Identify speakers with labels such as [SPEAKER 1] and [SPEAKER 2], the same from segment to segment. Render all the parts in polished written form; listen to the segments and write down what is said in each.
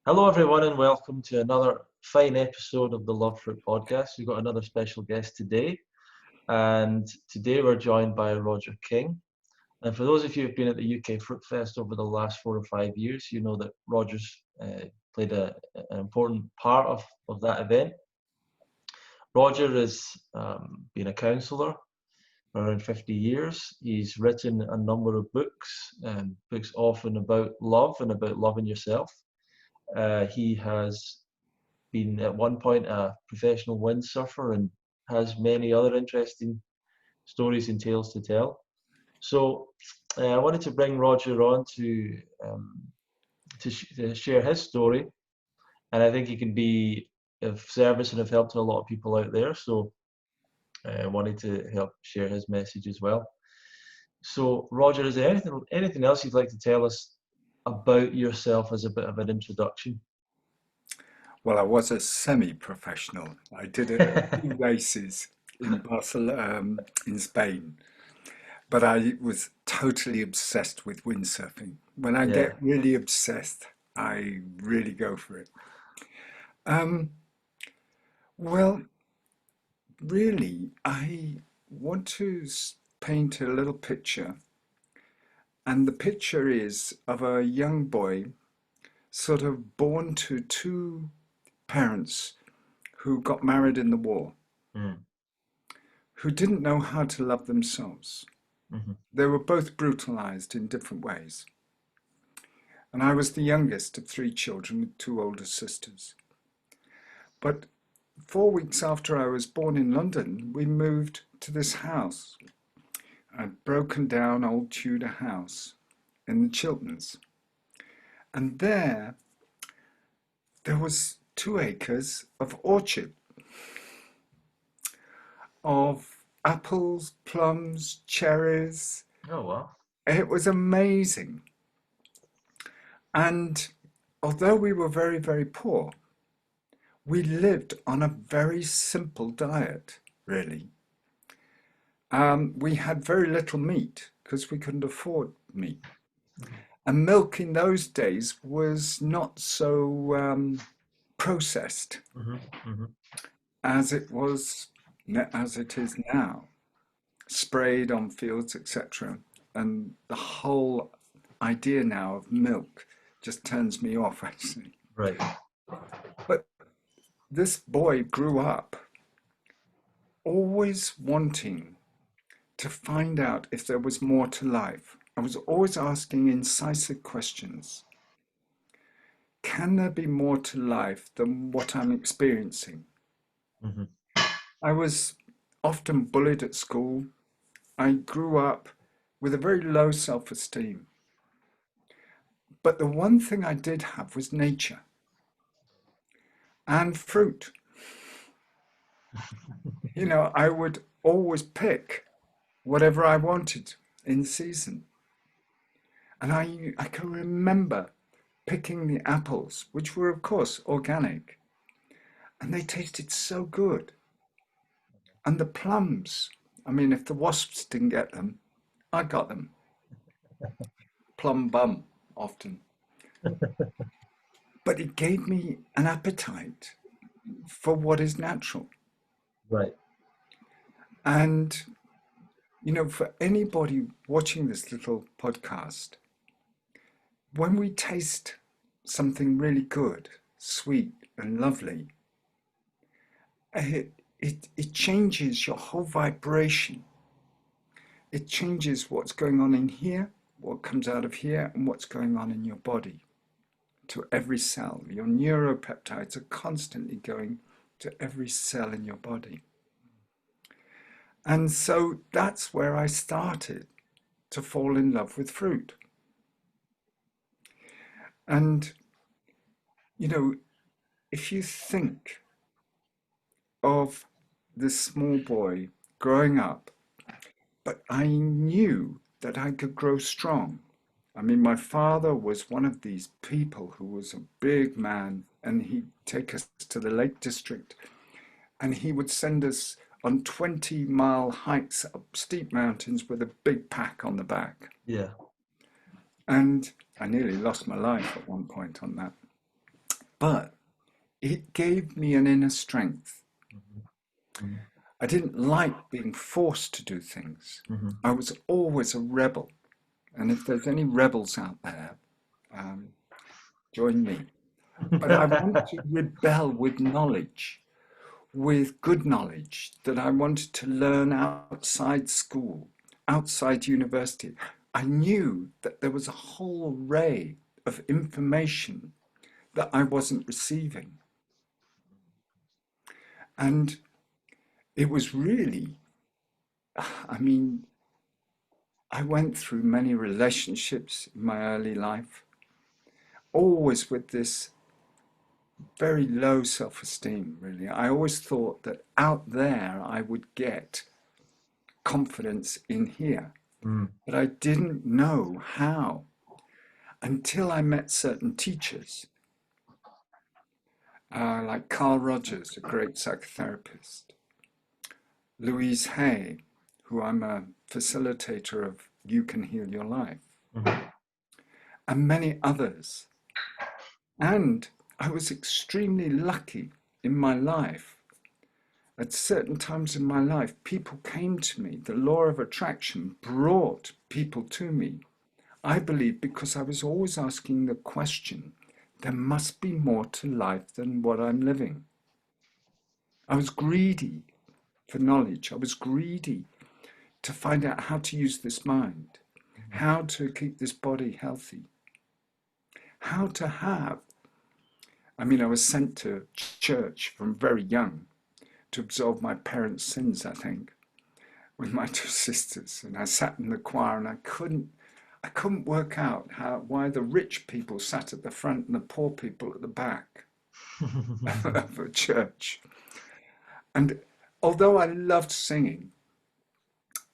[SPEAKER 1] Hello, everyone, and welcome to another fine episode of the Love Fruit podcast. We've got another special guest today, and today we're joined by Roger King. And for those of you who've been at the UK Fruitfest over the last 4 or 5 years, you know that Roger's played an important part of that event. Roger has been a counsellor for around 50 years. He's written a number of books, books often about love and about loving yourself. He has been at one point a professional windsurfer and has many other interesting stories and tales to tell. So I wanted to bring Roger on to share his story, and I think he can be of service and of help to a lot of people out there. So I wanted to help share his message as well. So Roger, is there anything else you'd like to tell us about yourself as a bit of an introduction?
[SPEAKER 2] Well, I was a semi-professional. I did a few races in Barcelona, in Spain, but I was totally obsessed with windsurfing. When I
[SPEAKER 1] Yeah.
[SPEAKER 2] get really obsessed, I really go for it. Um, well, really, I want to paint a little picture, and the picture is of a young boy, sort of born to two parents who got married in the war,
[SPEAKER 1] Mm.
[SPEAKER 2] who didn't know how to love themselves.
[SPEAKER 1] Hmm.
[SPEAKER 2] They were both brutalized in different ways. And I was the youngest of three children with two older sisters. But 4 weeks after I was born in London, we moved to this house, a broken down old Tudor house in the Chilterns. And there was 2 acres of orchard of apples, plums, cherries.
[SPEAKER 1] Oh, wow.
[SPEAKER 2] It was amazing. And although we were very, very poor, we lived on a very simple diet, really. We had very little meat because we couldn't afford meat. And milk in those days was not so processed
[SPEAKER 1] Hmm. Hmm.
[SPEAKER 2] as as it is now, sprayed on fields, etc. And the whole idea now of milk just turns me off, actually.
[SPEAKER 1] Right.
[SPEAKER 2] But this boy grew up always wanting to find out if there was more to life. I was always asking incisive questions. Can there be more to life than what I'm experiencing?
[SPEAKER 1] Hmm.
[SPEAKER 2] I was often bullied at school. I grew up with a very low self esteem. But the one thing I did have was nature and fruit. I would always pick whatever I wanted in season. And I can remember picking the apples, which were, of course, organic, and they tasted so good. And the plums, I mean, if the wasps didn't get them, I got them. Plum bum, often. But it gave me an appetite for what is natural.
[SPEAKER 1] Right.
[SPEAKER 2] And, for anybody watching this little podcast, when we taste something really good, sweet, and lovely, it changes your whole vibration. It changes what's going on in here, what comes out of here, and what's going on in your body to every cell. Your neuropeptides are constantly going to every cell in your body. And so that's where I started to fall in love with fruit. And, you know, if you think of this small boy growing up, but I knew that I could grow strong. I mean, my father was one of these people who was a big man, and he'd take us to the Lake District, and he would send us on 20-mile hikes up steep mountains with a big pack on the back.
[SPEAKER 1] Yeah.
[SPEAKER 2] And I nearly lost my life at one point on that. but it gave me an inner strength.
[SPEAKER 1] Mm-hmm.
[SPEAKER 2] I didn't like being forced to do things.
[SPEAKER 1] Mm-hmm.
[SPEAKER 2] I was always a rebel. And if there's any rebels out there, um, join me. But I want to rebel with knowledge, with good knowledge that I wanted to learn outside school, outside university. I knew that there was a whole array of information that I wasn't receiving. And it was really, I mean, I went through many relationships in my early life, always with this very low self-esteem, really. I always thought that out there I would get confidence in here,
[SPEAKER 1] Mm.
[SPEAKER 2] but I didn't know how until I met certain teachers, like Carl Rogers, a great psychotherapist, Louise Hay, who I'm a facilitator of You Can Heal Your Life,
[SPEAKER 1] Mm-hmm.
[SPEAKER 2] and many others. And I was extremely lucky in my life. At certain times in my life, people came to me. The law of attraction brought people to me. I believe because I was always asking the question, there must be more to life than what I'm living. I was greedy for knowledge. I was greedy to find out how to use this mind, how to keep this body healthy, how to have. I mean, I was sent to church from very young to absolve my parents' sins, I think, with my two sisters. And I sat in the choir and I couldn't work out why the rich people sat at the front and the poor people at the back of a church. And although I loved singing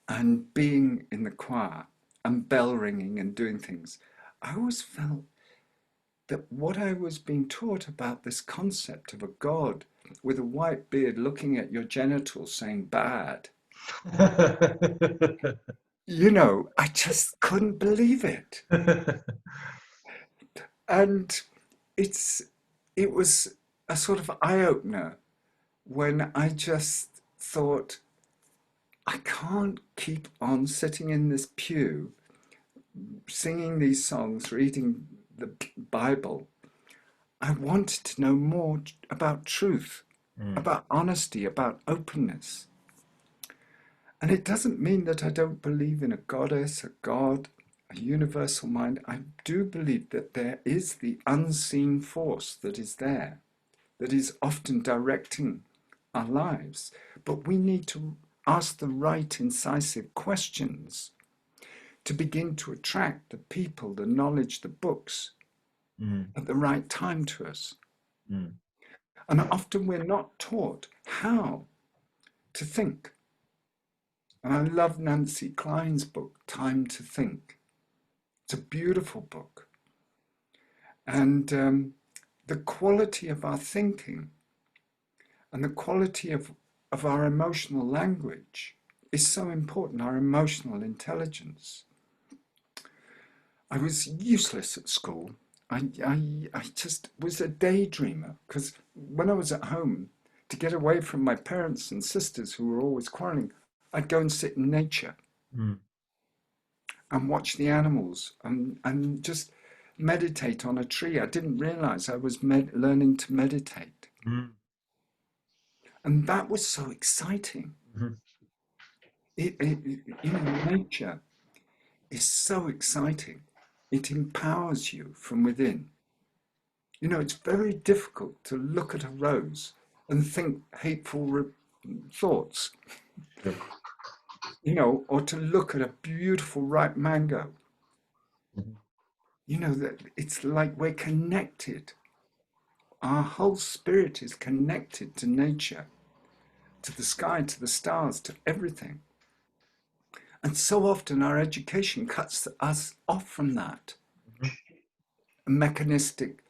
[SPEAKER 2] and being in the choir and bell ringing and doing things, I always felt that what I was being taught about this concept of a God with a white beard looking at your genitals saying bad, I just couldn't believe it. And it was a sort of eye-opener when I just thought, I can't keep on sitting in this pew, singing these songs, reading the Bible. I wanted to know more about truth, about honesty, about openness. And it doesn't mean that I don't believe in a goddess, a God, a universal mind. I do believe that there is the unseen force that is there, that is often directing our lives. But we need to ask the right incisive questions to begin to attract the people, the knowledge, the books at the right time to us. And often we're not taught how to think. And I love Nancy Klein's book, Time to Think. It's a beautiful book. And the quality of our thinking and the quality of our emotional language is so important, our emotional intelligence. I was useless at school. I just was a daydreamer because when I was at home, to get away from my parents and sisters who were always quarreling, I'd go and sit in nature and watch the animals and just meditate on a tree. I didn't realize I was learning to meditate. And that was so exciting. Nature is so exciting. It empowers you from within. It's very difficult to look at a rose and think hateful thoughts, or to look at a beautiful ripe mango. That it's like we're connected. Our whole spirit is connected to nature, to the sky, to the stars, to everything. And so often our education cuts us off from that. A mechanistic,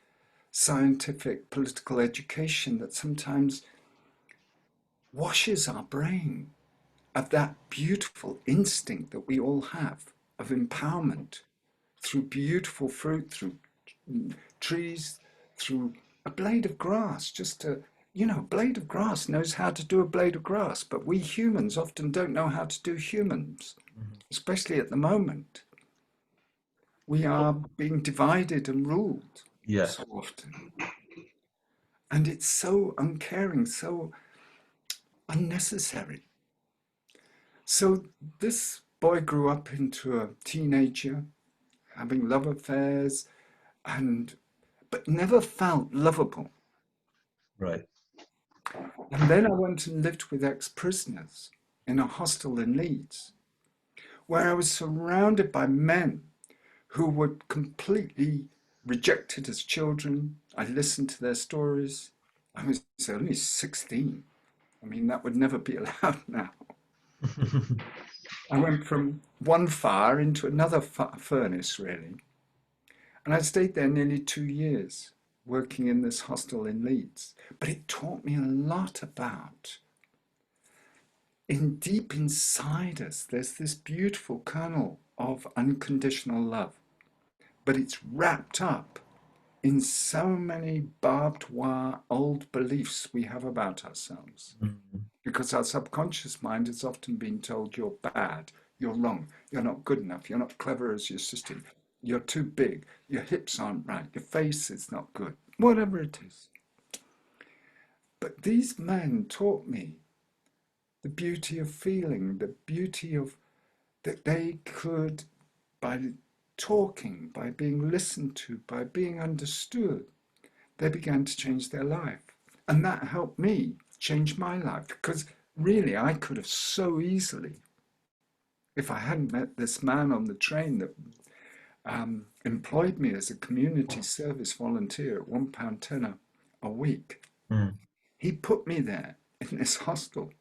[SPEAKER 2] scientific, political education that sometimes washes our brain of that beautiful instinct that we all have of empowerment through beautiful fruit, through trees, through a blade of grass, a blade of grass knows how to do a blade of grass, but we humans often don't know how to do humans,
[SPEAKER 1] Mhm.
[SPEAKER 2] especially at the moment. We are being divided and ruled
[SPEAKER 1] Yes.
[SPEAKER 2] so often. And it's so uncaring, so unnecessary. So this boy grew up into a teenager, having love affairs, and but never felt lovable.
[SPEAKER 1] Right.
[SPEAKER 2] And then I went and lived with ex-prisoners in a hostel in Leeds, where I was surrounded by men who were completely rejected as children. I listened to their stories. I was only 16. I mean, that would never be allowed now. I went from one fire into another furnace, really. And I stayed there nearly 2 years, working in this hostel in Leeds. But it taught me a lot about, in deep inside us, there's this beautiful kernel of unconditional love, but it's wrapped up in so many barbed wire old beliefs we have about ourselves.
[SPEAKER 1] Mhm.
[SPEAKER 2] Because our subconscious mind has often been told you're bad, you're wrong, you're not good enough, you're not clever as your sister, you're too big, your hips aren't right, your face is not good, whatever it is. But these men taught me the beauty of feeling, the beauty of that they could, by talking, by being listened to, by being understood, they began to change their life. And that helped me change my life because really I could have so easily, if I hadn't met this man on the train that employed me as a community service volunteer at £1 tenner a week,
[SPEAKER 1] Mm.
[SPEAKER 2] he put me there in this hostel.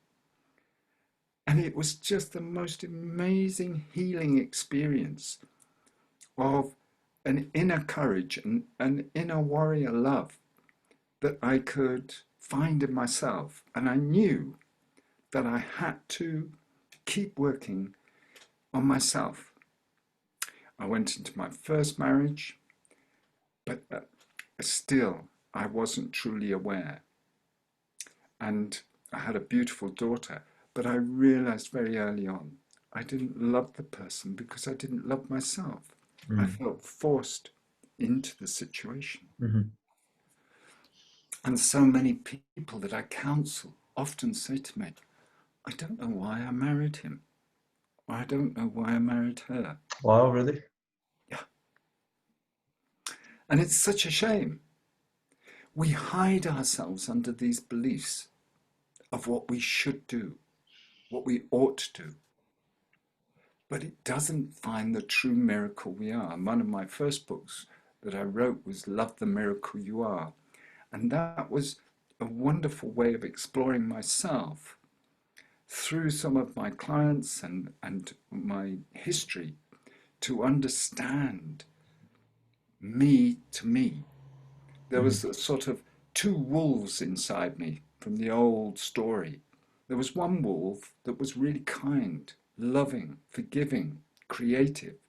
[SPEAKER 2] And it was just the most amazing healing experience of an inner courage and an inner warrior love that I could find in myself. And I knew that I had to keep working on myself. I went into my first marriage, but still I wasn't truly aware. And I had a beautiful daughter, but I realized very early on I didn't love the person because I didn't love myself. I
[SPEAKER 1] Mm.
[SPEAKER 2] felt forced into the situation.
[SPEAKER 1] Mhm.
[SPEAKER 2] And so many people that I counsel often say to me, I don't know why I married him. Or I don't know why I married her.
[SPEAKER 1] Wow, really?
[SPEAKER 2] Yeah. And it's such a shame. We hide ourselves under these beliefs of what we should do, what we ought to do. But it doesn't find the true miracle we are. And one of my first books that I wrote was Love the Miracle You Are. And that was a wonderful way of exploring myself through some of my clients and my history to understand me to me. There
[SPEAKER 1] Mhm.
[SPEAKER 2] was a sort of two wolves inside me from the old story. There was one wolf that was really kind, loving, forgiving, creative.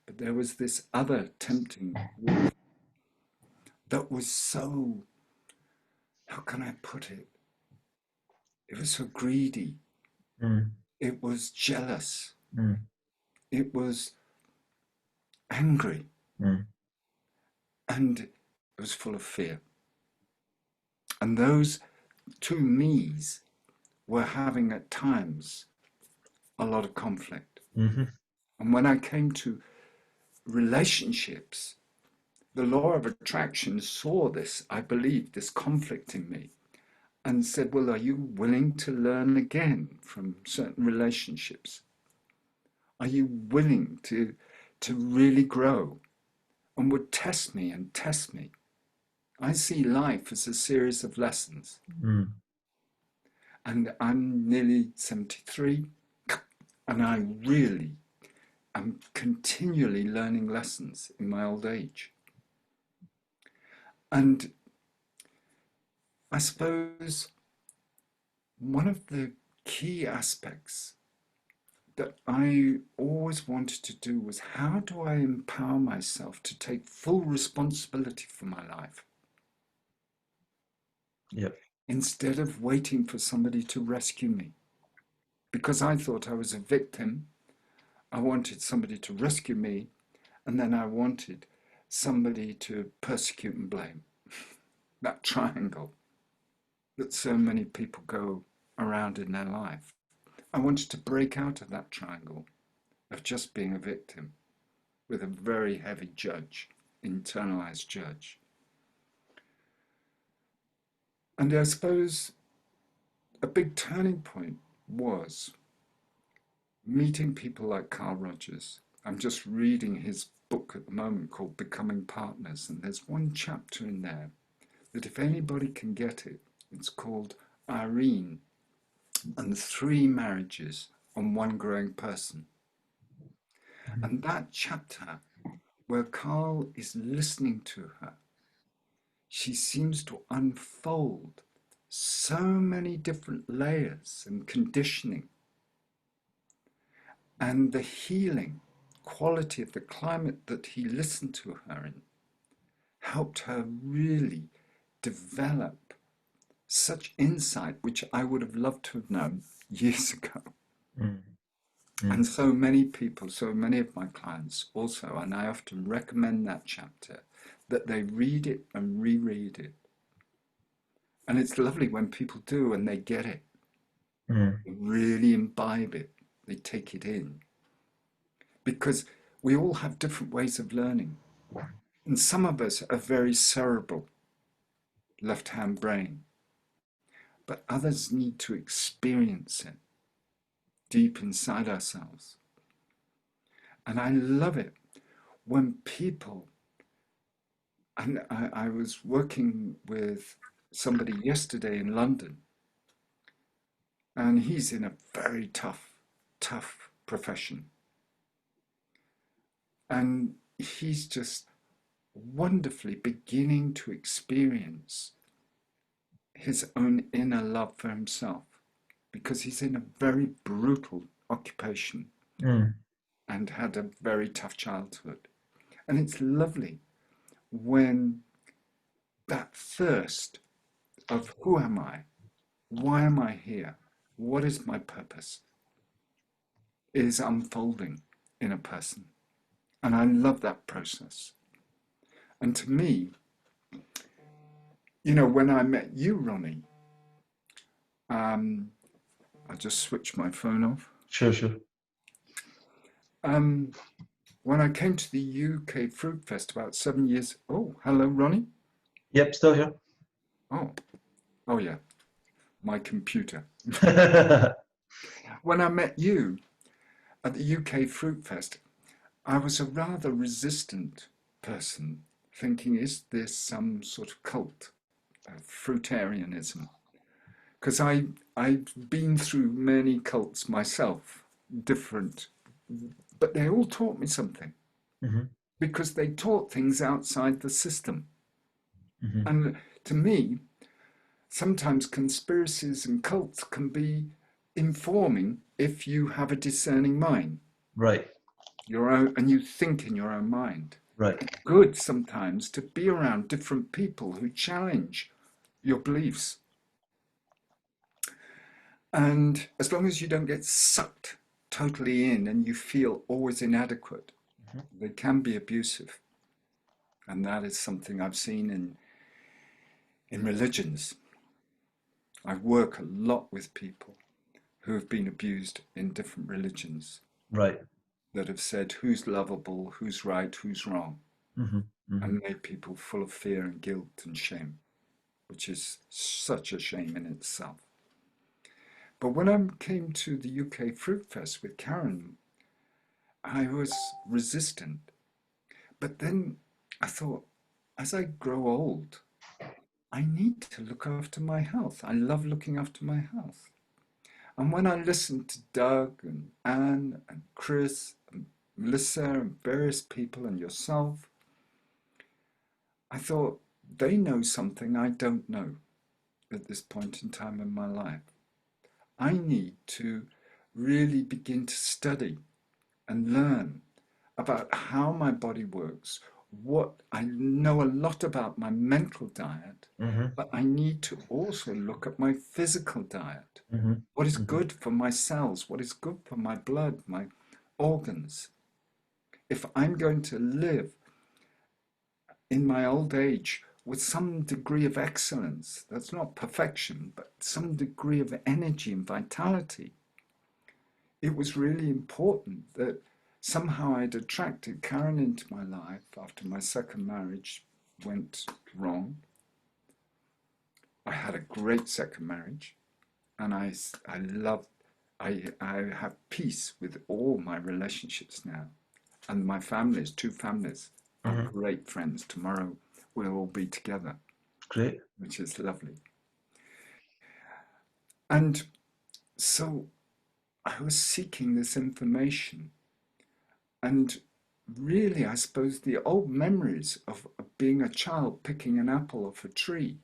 [SPEAKER 2] But there was this other tempting wolf that was so, how can I put it? It was so greedy.
[SPEAKER 1] Mm.
[SPEAKER 2] It was jealous.
[SPEAKER 1] Mm.
[SPEAKER 2] It was angry.
[SPEAKER 1] Mm.
[SPEAKER 2] And it was full of fear. And those two me's were having at times a lot of conflict.
[SPEAKER 1] Mhm.
[SPEAKER 2] And when I came to relationships, the law of attraction saw this, I believe, this conflict in me and said, well, are you willing to learn again from certain relationships? Are you willing to really grow? And would test me and test me. I see life as a series of lessons.
[SPEAKER 1] Mm.
[SPEAKER 2] And I'm nearly 73, and I really am continually learning lessons in my old age. And I suppose one of the key aspects that I always wanted to do was how do I empower myself to take full responsibility for my life?
[SPEAKER 1] Yep.
[SPEAKER 2] instead of waiting for somebody to rescue me. Because I thought I was a victim, I wanted somebody to rescue me, and then I wanted somebody to persecute and blame. That triangle that so many people go around in their life. I wanted to break out of that triangle of just being a victim with a very heavy judge, internalized judge. And I suppose a big turning point was meeting people like Carl Rogers. I'm just reading his book at the moment called Becoming Partners, and there's one chapter in there that if anybody can get it, it's called Irene and 3 Marriages on One Growing Person. And that chapter where Carl is listening to her, she seems to unfold so many different layers and conditioning, and the healing quality of the climate that he listened to her in helped her really develop such insight, which I would have loved to have known years ago.
[SPEAKER 1] Mm.
[SPEAKER 2] And so many people, so many of my clients also, and I often recommend that chapter, that they read it and reread it. And it's lovely when people do and they get it,
[SPEAKER 1] Mm.
[SPEAKER 2] they really imbibe it, they take it in. Because we all have different ways of learning. And some of us are very cerebral, left-hand brain, but others need to experience it deep inside ourselves. And I love it when people, and I was working with somebody yesterday in London, and he's in a very tough profession. And he's just wonderfully beginning to experience his own inner love for himself because he's in a very brutal occupation
[SPEAKER 1] Mm.
[SPEAKER 2] and had a very tough childhood. And it's lovely when that thirst of who am I? Why am I here? What is my purpose? Is unfolding in a person. And I love that process. And to me, when I met you, Ronnie, I'll just switch my phone off.
[SPEAKER 1] Sure, sure.
[SPEAKER 2] When I came to the UK Fruitfest about 7 years. Oh, hello, Ronnie.
[SPEAKER 1] Yep, still here.
[SPEAKER 2] Oh yeah, my computer. When I met you at the UK Fruitfest, I was a rather resistant person, thinking, is this some sort of cult of fruitarianism? Because I've been through many cults myself, different, but they all taught me something
[SPEAKER 1] Mm-hmm.
[SPEAKER 2] because they taught things outside the system.
[SPEAKER 1] Mm-hmm.
[SPEAKER 2] And to me, sometimes conspiracies and cults can be informing if you have a discerning mind.
[SPEAKER 1] Right.
[SPEAKER 2] Your own, and you think in your own mind.
[SPEAKER 1] Right.
[SPEAKER 2] It's good sometimes to be around different people who challenge your beliefs. And as long as you don't get sucked totally in and you feel always inadequate,
[SPEAKER 1] Mm-hmm.
[SPEAKER 2] they can be abusive. And that is something I've seen in religions. I work a lot with people who have been abused in different religions
[SPEAKER 1] Right.
[SPEAKER 2] that have said who's lovable, who's right, who's wrong,
[SPEAKER 1] Mm-hmm. Mm-hmm.
[SPEAKER 2] and made people full of fear and guilt and shame, which is such a shame in itself. But when I came to the UK Fruitfest with Karen, I was resistant. But then I thought, as I grow old, I need to look after my health. I love looking after my health. And when I listened to Doug and Anne and Chris and Melissa and various people and yourself, I thought they know something I don't know at this point in time in my life. I need to really begin to study and learn about how my body works, I know a lot about my mental diet,
[SPEAKER 1] Mm-hmm.
[SPEAKER 2] but I need to also look at my physical diet.
[SPEAKER 1] Mm-hmm.
[SPEAKER 2] What is
[SPEAKER 1] Mm-hmm.
[SPEAKER 2] good for my cells? What is good for my blood, my organs? If I'm going to live in my old age with some degree of excellence, that's not perfection, but some degree of energy and vitality, it was really important that somehow I'd attracted Karen into my life after my second marriage went wrong. I had a great second marriage, and I have peace with all my relationships now. And my families, two families, are
[SPEAKER 1] Mm-hmm.
[SPEAKER 2] great friends. Tomorrow we'll all be together,
[SPEAKER 1] Great.
[SPEAKER 2] which is lovely. And so I was seeking this information. And really, I suppose the old memories of being a child picking an apple off a tree,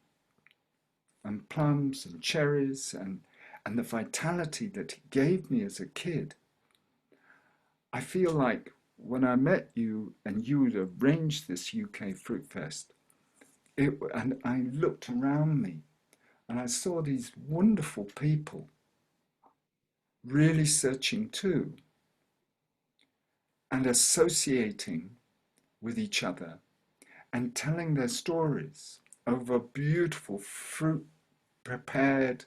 [SPEAKER 2] and plums and cherries, and the vitality that it gave me as a kid. I feel like when I met you and you had arranged this UK Fruitfest, and I looked around me and I saw these wonderful people really searching too and associating with each other and telling their stories over beautiful fruit prepared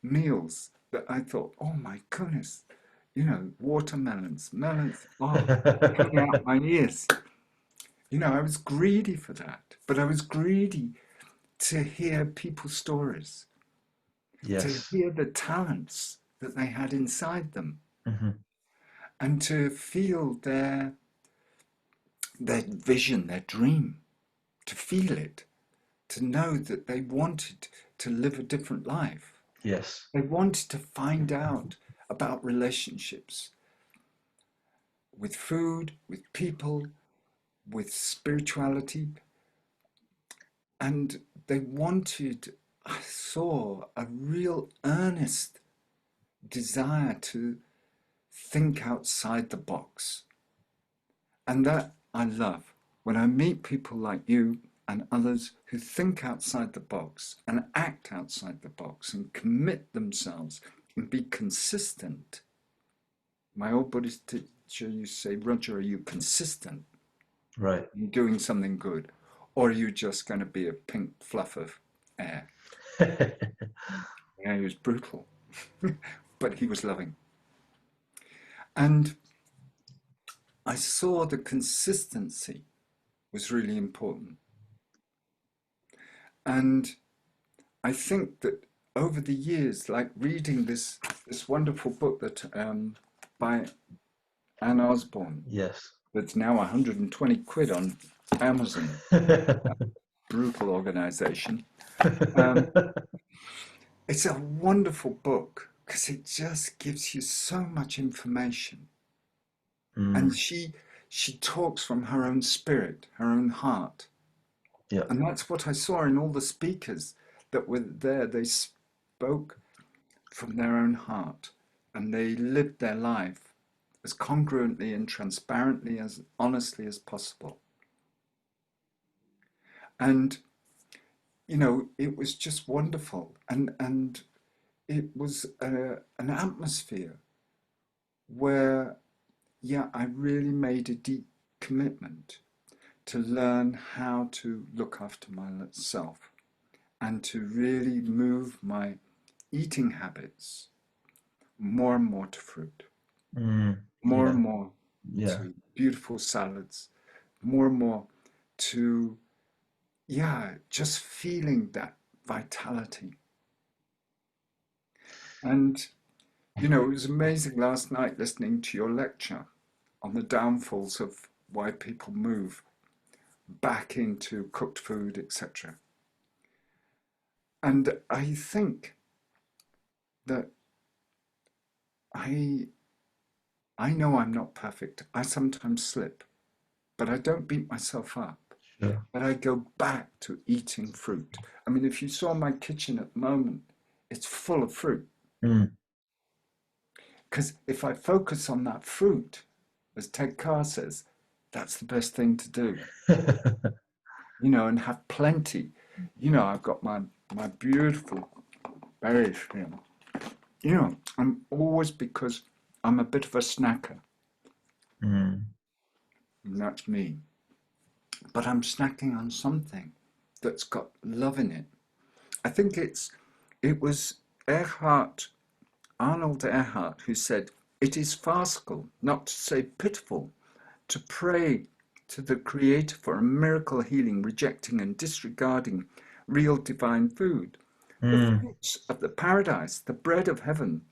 [SPEAKER 2] meals that I thought, oh my goodness, watermelons, melons, oh, coming out my ears. I was greedy for that, but I was greedy to hear people's stories, to
[SPEAKER 1] Yes.
[SPEAKER 2] hear the talents that they had inside them,
[SPEAKER 1] Mm-hmm.
[SPEAKER 2] and to feel their vision, their dream, to feel it, to know that they wanted to live a different life.
[SPEAKER 1] Yes.
[SPEAKER 2] They wanted to find out about relationships with food, with people, with spirituality, and I saw a real earnest desire to think outside the box. And that I love. When I meet people like you and others who think outside the box and act outside the box and commit themselves and be consistent. My old Buddhist teacher used to say, Roger, are you consistent
[SPEAKER 1] Right.
[SPEAKER 2] in doing something good? Or are you just going to be a pink fluff of air? He was brutal, but he was loving. And I saw the consistency was really important. And I think that over the years, like reading this wonderful book that by Anne Osborne,
[SPEAKER 1] Yes.
[SPEAKER 2] that's now 120 quid on Amazon, brutal organization. It's a wonderful book because it just gives you so much information. And
[SPEAKER 1] Mm.
[SPEAKER 2] she talks from her own spirit, her own heart.
[SPEAKER 1] Yeah.
[SPEAKER 2] And that's what I saw in all the speakers that were there. They spoke from their own heart and they lived their life as congruently and transparently, as honestly as possible. And, it was just wonderful. And it was an atmosphere where, yeah, I really made a deep commitment to learn how to look after myself and to really move my eating habits more and more to fruit,
[SPEAKER 1] Mm.
[SPEAKER 2] more and
[SPEAKER 1] Yeah.
[SPEAKER 2] more
[SPEAKER 1] Yeah.
[SPEAKER 2] to beautiful salads, more and more to, yeah, just feeling that vitality. And, it was amazing last night listening to your lecture on the downfalls of why people move back into cooked food, etc. And I think that I I know I'm not perfect. I sometimes slip, but I don't beat myself up.
[SPEAKER 1] Sure.
[SPEAKER 2] But I go back to eating fruit. I mean, if you saw my kitchen at the moment, it's full of fruit.
[SPEAKER 1] Mm.
[SPEAKER 2] Because if I focus on that fruit, as Ted Carr says, That's the best thing to do, and have plenty. I've got my beautiful berries here. I'm always, because I'm a bit of a snacker,
[SPEAKER 1] Mm.
[SPEAKER 2] and that's me. But I'm snacking on something that's got love in it. I think it was Arnold Erhart, who said, "It is farcical, not to say pitiful, to pray to the Creator for a miracle healing, rejecting and disregarding real divine food, the
[SPEAKER 1] Mm.
[SPEAKER 2] fruits of the paradise, the bread of heaven,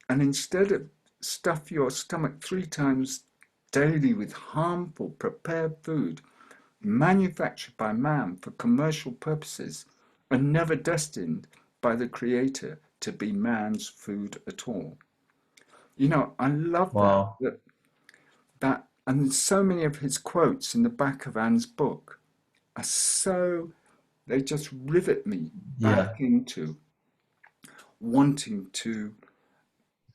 [SPEAKER 2] and instead of stuff your stomach 3 times daily with harmful prepared food manufactured by man for commercial purposes and never destined by the Creator to be man's food at all." I love that.
[SPEAKER 1] Wow.
[SPEAKER 2] And so many of his quotes in the back of Anne's book are they just rivet me
[SPEAKER 1] Yeah.
[SPEAKER 2] back into wanting to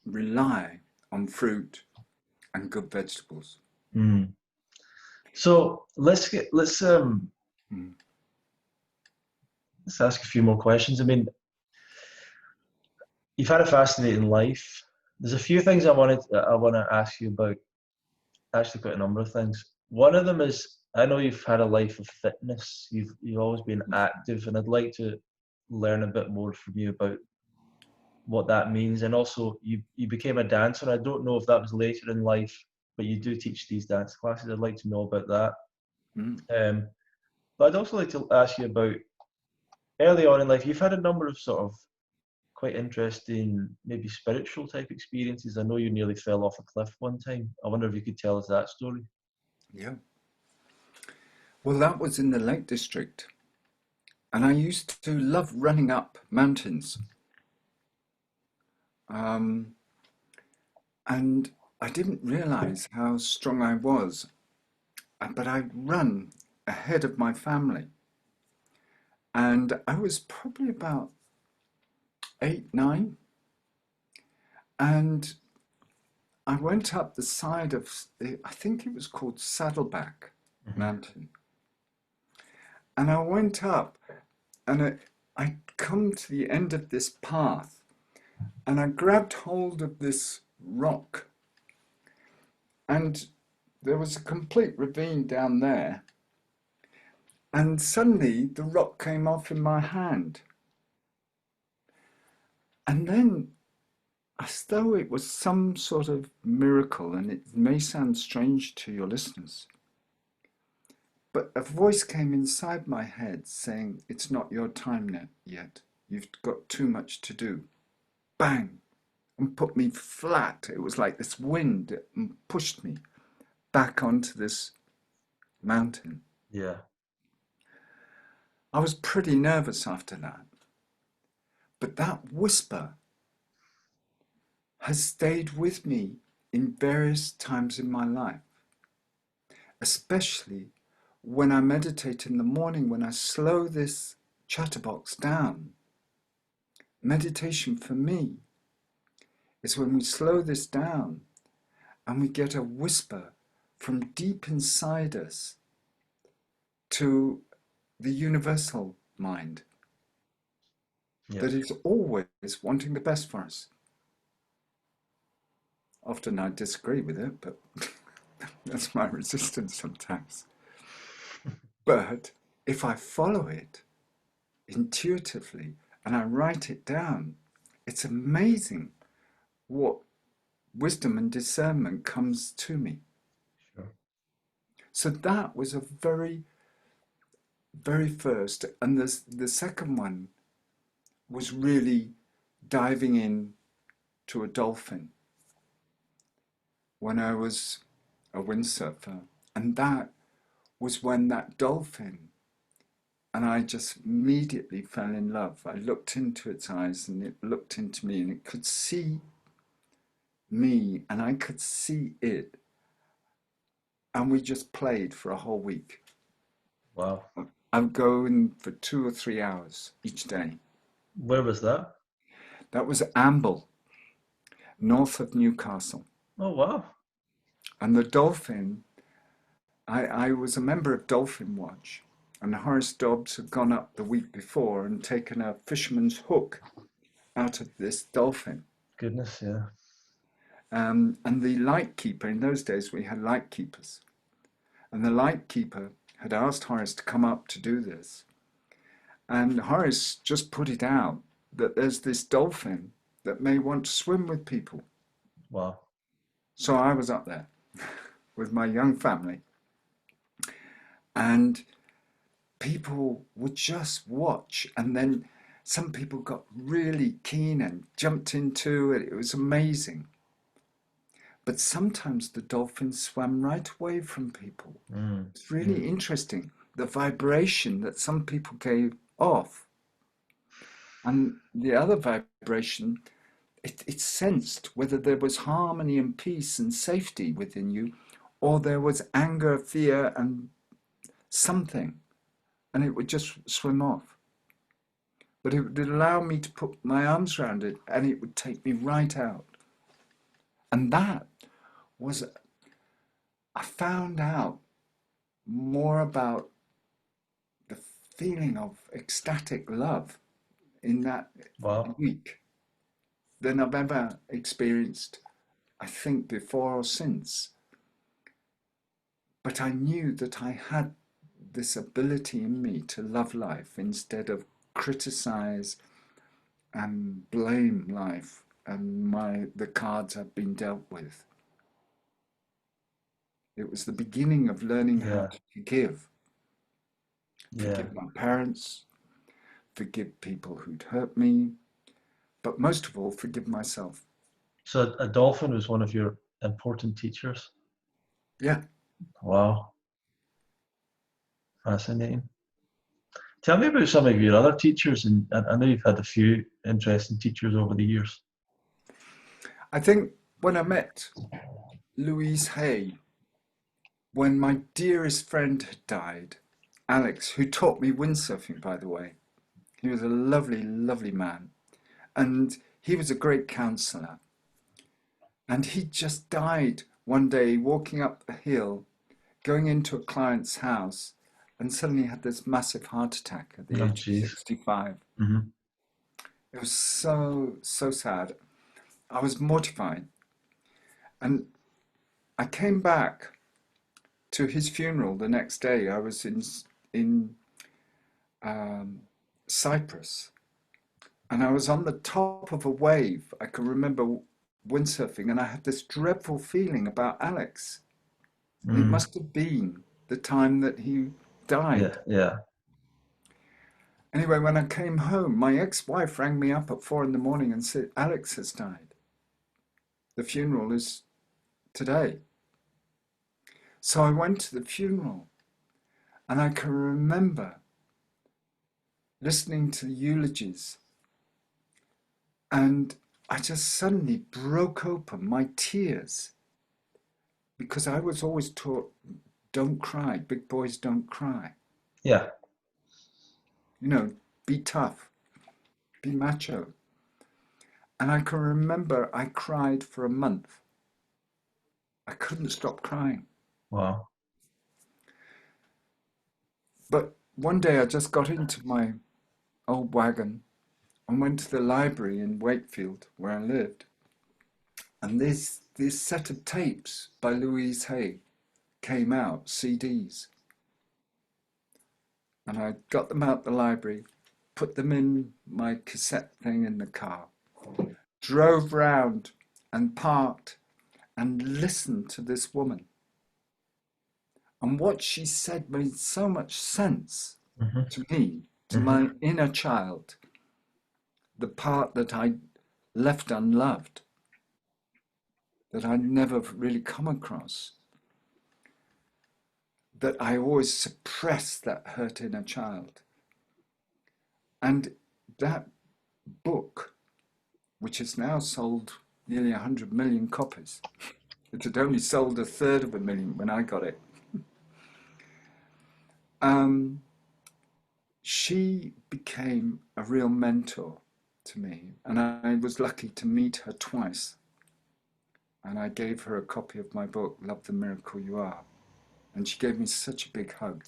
[SPEAKER 2] rely on fruit and good vegetables.
[SPEAKER 1] Mm. So
[SPEAKER 2] Mm.
[SPEAKER 1] let's ask a few more questions. I mean, you've had a fascinating life. There's a few things I want to ask you about. Actually, quite a number of things. One of them is, I know you've had a life of fitness. You've always been active, and I'd like to learn a bit more from you about what that means. And also, you became a dancer. I don't know if that was later in life, but you do teach these dance classes. I'd like to know about that.
[SPEAKER 2] Mm.
[SPEAKER 1] But I'd also like to ask you about early on in life. You've had a number of sort of quite interesting, maybe spiritual type experiences. I know you nearly fell off a cliff one time. I wonder if you could tell us that story.
[SPEAKER 2] Yeah. Well, that was in the Lake District. And I used to love running up mountains. Um, and I didn't realize how strong I was, but I'd run ahead of my family. And I was probably about 8, 9. And I went up the side of, I think it was called Saddleback
[SPEAKER 1] Mm-hmm.
[SPEAKER 2] Mountain. And I went up, and I'd come to the end of this path, and I grabbed hold of this rock. And there was a complete ravine down there. And suddenly the rock came off in my hand. And then, as though it was some sort of miracle, and it may sound strange to your listeners, but a voice came inside my head saying, "It's not your time yet. You've got too much to do." Bang! And put me flat. It was like this wind and pushed me back onto this mountain.
[SPEAKER 1] Yeah.
[SPEAKER 2] I was pretty nervous after that. But that whisper has stayed with me in various times in my life, especially when I meditate in the morning, when I slow this chatterbox down. Meditation for me is when we slow this down and we get a whisper from deep inside us to the universal mind
[SPEAKER 1] Yeah.
[SPEAKER 2] that is always wanting the best for us. Often I disagree with it, but that's my resistance sometimes. But if I follow it intuitively and I write it down, it's amazing what wisdom and discernment comes to me.
[SPEAKER 1] Sure.
[SPEAKER 2] So that was a very, very first. And the second one was really diving in to a dolphin when I was a windsurfer. And that was when that dolphin, and I just immediately fell in love. I looked into its eyes and it looked into me, and it could see me and I could see it. And we just played for a whole week.
[SPEAKER 1] Wow.
[SPEAKER 2] I would go in for 2 or 3 hours each day.
[SPEAKER 1] Where was that?
[SPEAKER 2] That was Amble, north of Newcastle.
[SPEAKER 1] Oh, wow.
[SPEAKER 2] And the dolphin I was a member of Dolphin Watch, and Horace Dobbs had gone up the week before and taken a fisherman's hook out of this dolphin.
[SPEAKER 1] Goodness, yeah.
[SPEAKER 2] And the lightkeeper, in those days we had lightkeepers, and the lightkeeper had asked Horace to come up to do this. And Horace just put it out that there's this dolphin that may want to swim with people.
[SPEAKER 1] Wow.
[SPEAKER 2] So I was up there with my young family, and people would just watch, and then some people got really keen and jumped into it. It was amazing. But sometimes the dolphins swam right away from people. It's really interesting, the vibration that some people gave off. And the other vibration, it sensed whether there was harmony and peace and safety within you, or there was anger, fear, and something. And it would just swim off. But it would allow me to put my arms around it, and it would take me right out. And that was, I found out more about the feeling of ecstatic love in that
[SPEAKER 1] Wow.
[SPEAKER 2] week than I've ever experienced, I think, before or since. But I knew that I had this ability in me to love life instead of criticize and blame life and the cards I've been dealt with. It was the beginning of learning how
[SPEAKER 1] Yeah.
[SPEAKER 2] to forgive.
[SPEAKER 1] Yeah.
[SPEAKER 2] Forgive my parents, forgive people who'd hurt me, but most of all, forgive myself.
[SPEAKER 1] So a dolphin was one of your important teachers?
[SPEAKER 2] Yeah.
[SPEAKER 1] Wow. Fascinating. Tell me about some of your other teachers, and I know you've had a few interesting teachers over the years.
[SPEAKER 2] I think when I met Louise Hay, when my dearest friend had died, Alex, who taught me windsurfing, by the way, he was a lovely, lovely man. And he was a great counsellor. And he just died one day walking up a hill, going into a client's house, and suddenly had this massive heart attack at the
[SPEAKER 1] Oh,
[SPEAKER 2] age of
[SPEAKER 1] geez.
[SPEAKER 2] 65.
[SPEAKER 1] Mm-hmm.
[SPEAKER 2] It was so, so sad. I was mortified. And I came back to his funeral the next day. I was in Cyprus, and I was on the top of a wave. I can remember windsurfing, and I had this dreadful feeling about Alex. It must have been the time that he
[SPEAKER 1] Yeah,
[SPEAKER 2] died.
[SPEAKER 1] yeah.
[SPEAKER 2] Anyway, when I came home, my ex-wife rang me up at 4 in the morning and said, Alex has died. The funeral is today. So I went to the funeral, and I can remember listening to the eulogies, and I just suddenly broke open my tears, because I was always taught, don't cry, big boys don't cry.
[SPEAKER 1] Yeah.
[SPEAKER 2] You know, be tough, be macho. And I can remember I cried for a month. I couldn't stop crying.
[SPEAKER 1] Wow.
[SPEAKER 2] But one day I just got into my old wagon and went to the library in Wakefield where I lived. And this set of tapes by Louise Hay came out, CDs. And I got them out the library, put them in my cassette thing in the car, drove round and parked and listened to this woman. And what she said made so much sense
[SPEAKER 1] Mm-hmm.
[SPEAKER 2] to me, to
[SPEAKER 1] Mm-hmm.
[SPEAKER 2] my inner child, the part that I left unloved, that I'd never really come across, that I always suppressed that hurt inner child. And that book, which has now sold nearly 100 million copies, it had only sold 1/3 of a million when I got it. She became a real mentor to me, and I was lucky to meet her twice. And I gave her a copy of my book, Love the Miracle You Are. And she gave me such a big hug.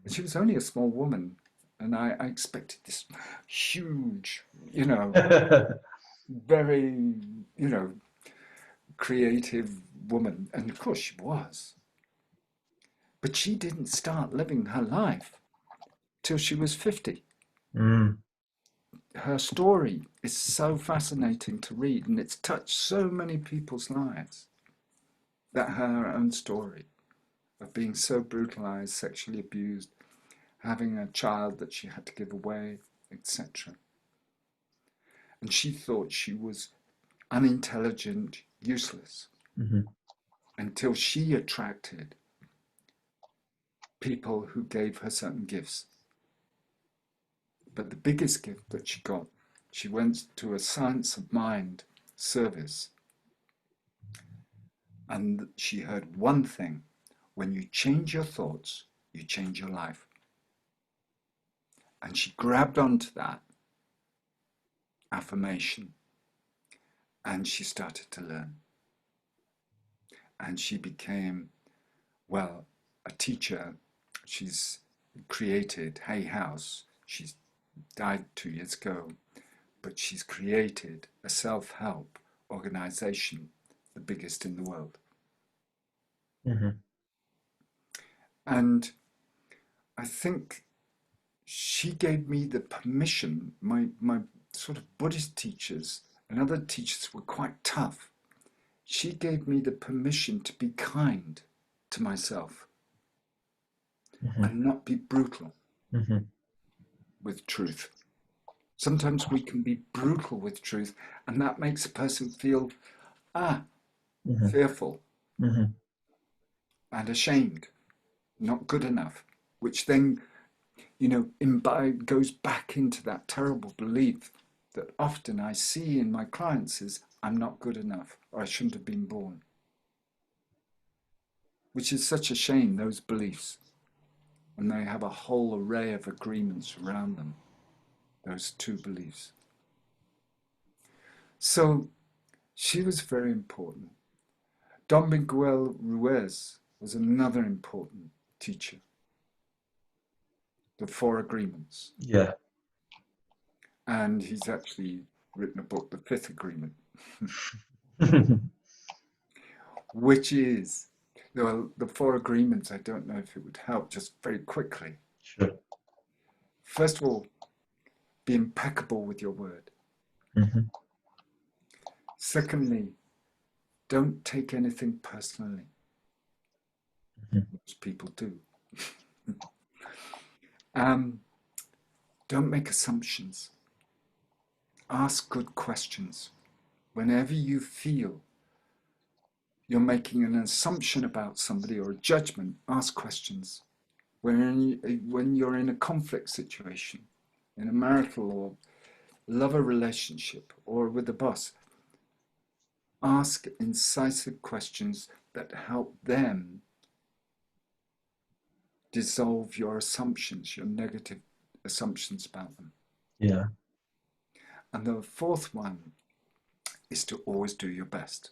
[SPEAKER 2] And she was only a small woman. And I expected this huge, very, creative woman. And of course she was. But she didn't start living her life till she was 50.
[SPEAKER 1] Mm.
[SPEAKER 2] Her story is so fascinating to read, and it's touched so many people's lives. That her own story of being so brutalized, sexually abused, having a child that she had to give away, etc. And she thought she was unintelligent, useless,
[SPEAKER 1] Mm-hmm.
[SPEAKER 2] until she attracted people who gave her certain gifts. But the biggest gift that she got, she went to a Science of Mind service, and she heard one thing: when you change your thoughts, you change your life. And she grabbed onto that affirmation and she started to learn. And she became, well, a teacher. She's created Hay House. She's died 2 years ago, but she's created a self-help organization, the biggest in the world.
[SPEAKER 1] Mm-hmm.
[SPEAKER 2] And I think she gave me the permission. My sort of Buddhist teachers and other teachers were quite tough. She gave me the permission to be kind to myself
[SPEAKER 1] Mm-hmm.
[SPEAKER 2] and not be brutal
[SPEAKER 1] Mm-hmm.
[SPEAKER 2] with truth. Sometimes we can be brutal with truth, and that makes a person feel
[SPEAKER 1] Mm-hmm.
[SPEAKER 2] fearful
[SPEAKER 1] Mm-hmm.
[SPEAKER 2] and ashamed, not good enough, which then, goes back into that terrible belief that often I see in my clients is, I'm not good enough, or I shouldn't have been born. Which is such a shame, those beliefs. And they have a whole array of agreements around them, those two beliefs. So she was very important. Don Miguel Ruiz was another important teacher. The Four Agreements.
[SPEAKER 1] Yeah.
[SPEAKER 2] And he's actually written a book, The Fifth Agreement, which is, well, the Four Agreements, I don't know if it would help, just very quickly.
[SPEAKER 1] Sure.
[SPEAKER 2] First of all, be impeccable with your word.
[SPEAKER 1] Mm-hmm.
[SPEAKER 2] Secondly, don't take anything personally.
[SPEAKER 1] Mm-hmm.
[SPEAKER 2] Most people do. Don't make assumptions. Ask good questions. Whenever you feel you're making an assumption about somebody or a judgment, ask questions. When you're in a conflict situation, in a marital or lover relationship, or with a boss, ask incisive questions that help them dissolve your assumptions, your negative assumptions about them.
[SPEAKER 1] Yeah.
[SPEAKER 2] And the fourth one is to always do your best.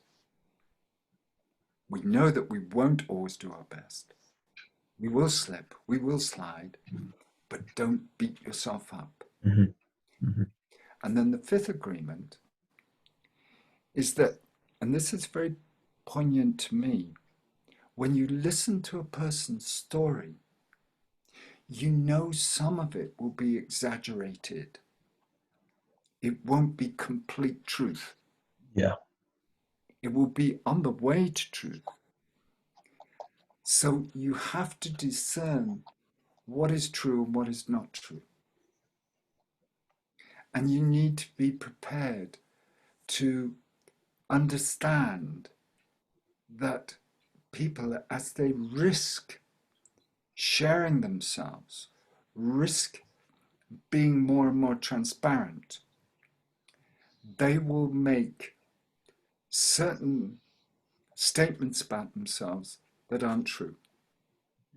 [SPEAKER 2] We know that we won't always do our best. We will slip, we will slide, but don't beat yourself up.
[SPEAKER 1] Mm-hmm. Mm-hmm.
[SPEAKER 2] And then the fifth agreement is that, and this is very poignant to me, when you listen to a person's story, you know some of it will be exaggerated. It won't be complete truth.
[SPEAKER 1] Yeah.
[SPEAKER 2] It will be on the way to truth. So you have to discern what is true and what is not true. And you need to be prepared to understand that people, as they risk sharing themselves, risk being more and more transparent, they will make certain statements about themselves that aren't true.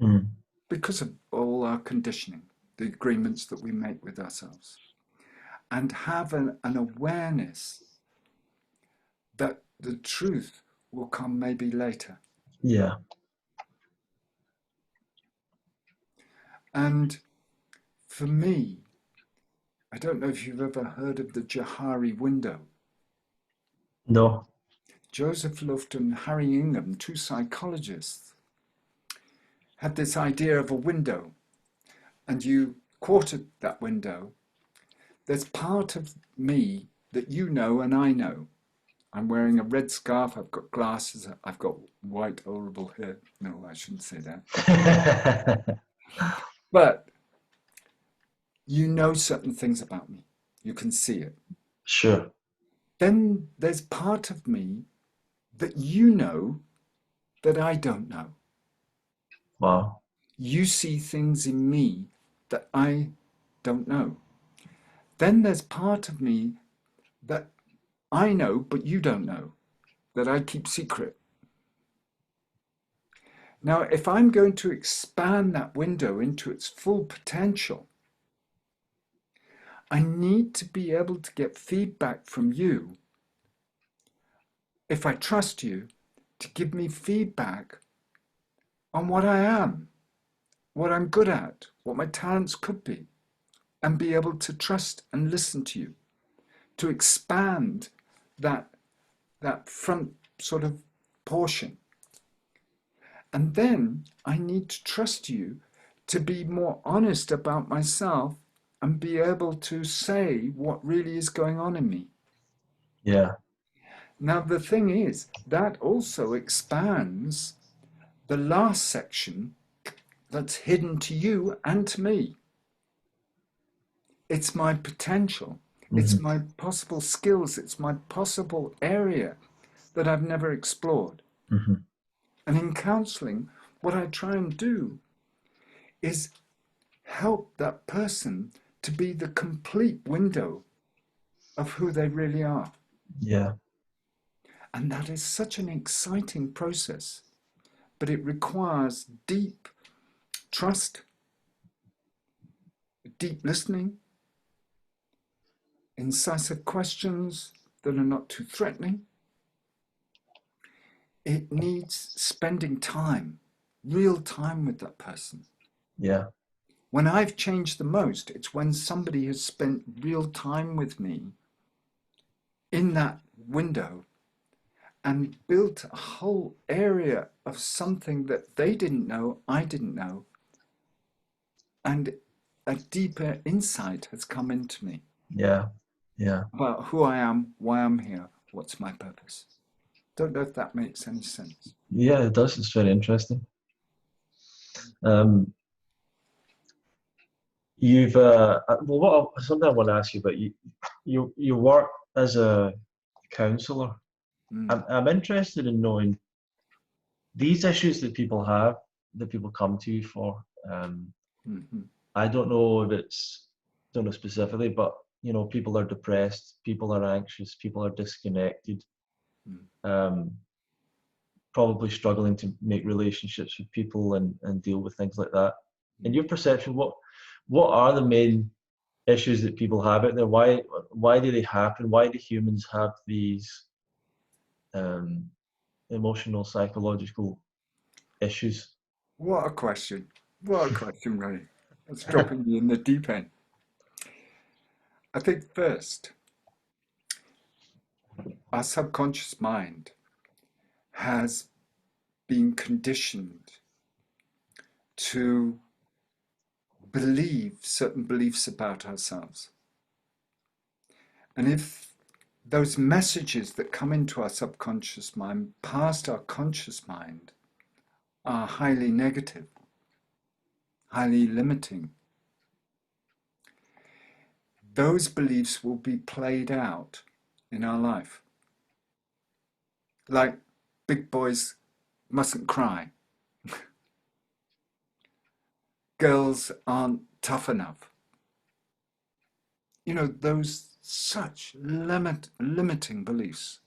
[SPEAKER 1] Mm.
[SPEAKER 2] Because of all our conditioning, the agreements that we make with ourselves, and have an awareness that the truth will come maybe later.
[SPEAKER 1] Yeah.
[SPEAKER 2] And for me, I don't know if you've ever heard of the Johari window.
[SPEAKER 1] No.
[SPEAKER 2] Joseph Luft and Harry Ingham, two psychologists, had this idea of a window, and you quartered that window. There's part of me that you know and I know. I'm wearing a red scarf, I've got glasses, I've got white, horrible hair. No, I shouldn't say that. But you know certain things about me. You can see it.
[SPEAKER 1] Sure.
[SPEAKER 2] Then there's part of me that you know that I don't know.
[SPEAKER 1] Wow.
[SPEAKER 2] You see things in me that I don't know. Then there's part of me that I know, but you don't know, that I keep secret. Now, if I'm going to expand that window into its full potential, I need to be able to get feedback from you, if I trust you, to give me feedback on what I am, what I'm good at, what my talents could be, and be able to trust and listen to you, to expand that front sort of portion. And then I need to trust you to be more honest about myself and be able to say what really is going on in me.
[SPEAKER 1] Yeah.
[SPEAKER 2] Now, the thing is, that also expands the last section that's hidden to you and to me. It's my potential. It's
[SPEAKER 1] Mm-hmm.
[SPEAKER 2] my possible skills. It's my possible area that I've never explored.
[SPEAKER 1] Mm-hmm.
[SPEAKER 2] And in counseling, what I try and do is help that person to be the complete window of who they really are.
[SPEAKER 1] Yeah.
[SPEAKER 2] And that is such an exciting process, but it requires deep trust, deep listening, incisive questions that are not too threatening. It needs spending time, real time with that person.
[SPEAKER 1] Yeah.
[SPEAKER 2] When I've changed the most, it's when somebody has spent real time with me in that window and built a whole area of something that they didn't know, I didn't know, and a deeper insight has come into me
[SPEAKER 1] Yeah. Yeah.
[SPEAKER 2] about who I am, why I'm here, what's my purpose. Don't know if that makes any sense.
[SPEAKER 1] Yeah, it does. It's very interesting. Um, you've well, something I want to ask you about. You work as a counsellor.
[SPEAKER 2] Mm,
[SPEAKER 1] I'm interested in knowing these issues that people have, that people come to you for.
[SPEAKER 2] mm-hmm,
[SPEAKER 1] I don't know if it's, don't know specifically, but people are depressed, people are anxious, people are disconnected,
[SPEAKER 2] mm.
[SPEAKER 1] um, probably struggling to make relationships with people and deal with things like that. In
[SPEAKER 2] Mm.
[SPEAKER 1] your perception, what are the main issues that people have out there? Why do they happen? Why do humans have these um, emotional, psychological issues?
[SPEAKER 2] What a question. What a question, Ray. That's dropping me in the deep end. I think first, our subconscious mind has been conditioned to believe certain beliefs about ourselves. And if those messages that come into our subconscious mind past our conscious mind are highly negative, highly limiting, those beliefs will be played out in our life. Like big boys mustn't cry, girls aren't tough enough. Those such limiting beliefs.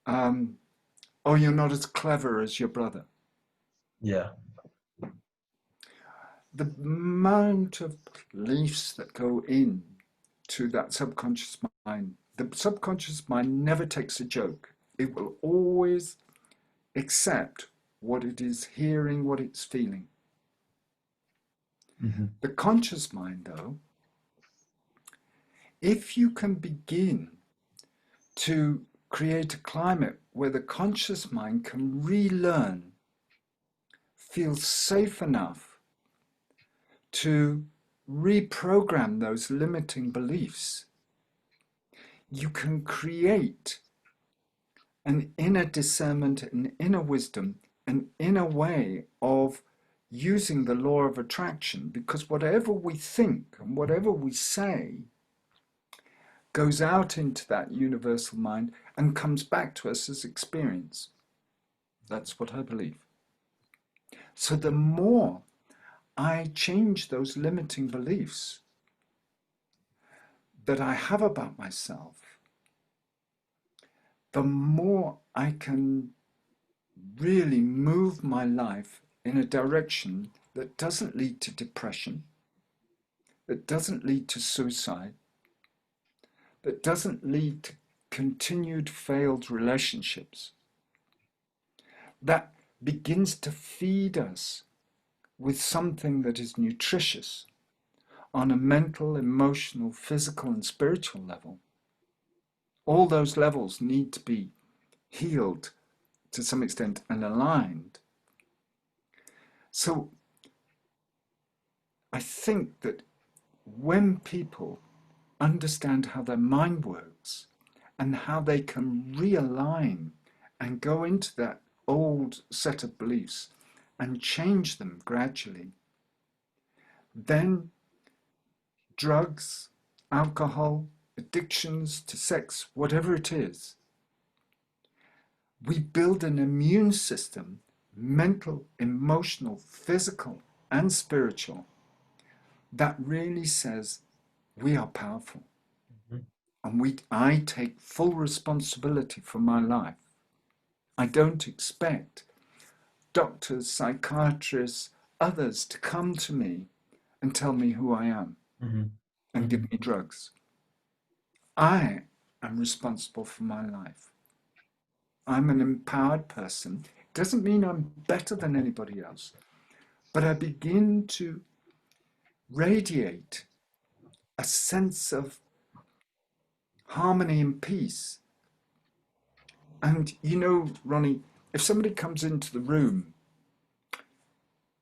[SPEAKER 2] Um, oh, you're not as clever as your brother.
[SPEAKER 1] Yeah,
[SPEAKER 2] The amount of beliefs that go in to that subconscious mind, the subconscious mind never takes a joke. It will always accept what it is hearing, what it's feeling.
[SPEAKER 1] Mm-hmm.
[SPEAKER 2] The conscious mind, though, if you can begin to create a climate where the conscious mind can relearn, feel safe enough to reprogram those limiting beliefs, you can create an inner discernment, an inner wisdom, an inner way of using the law of attraction, because whatever we think and whatever we say goes out into that universal mind and comes back to us as experience. That's what I believe. So the more I change those limiting beliefs that I have about myself, the more I can really move my life in a direction that doesn't lead to depression, that doesn't lead to suicide, that doesn't lead to continued failed relationships, that begins to feed us with something that is nutritious on a mental, emotional, physical, and spiritual level. All those levels need to be healed to some extent and aligned. So I think that when people understand how their mind works and how they can realign and go into that old set of beliefs and change them gradually, then drugs, alcohol, addictions to sex, whatever it is, we build an immune system, mental, emotional, physical, and spiritual, that really says we are powerful.
[SPEAKER 1] Mm-hmm.
[SPEAKER 2] And I take full responsibility for my life. I don't expect doctors, psychiatrists, others to come to me and tell me who I am
[SPEAKER 1] Mm-hmm.
[SPEAKER 2] and
[SPEAKER 1] Mm-hmm.
[SPEAKER 2] give me drugs. I am responsible for my life. I'm an empowered person. It doesn't mean I'm better than anybody else, but I begin to radiate a sense of harmony and peace. And you know, Ronnie, if somebody comes into the room,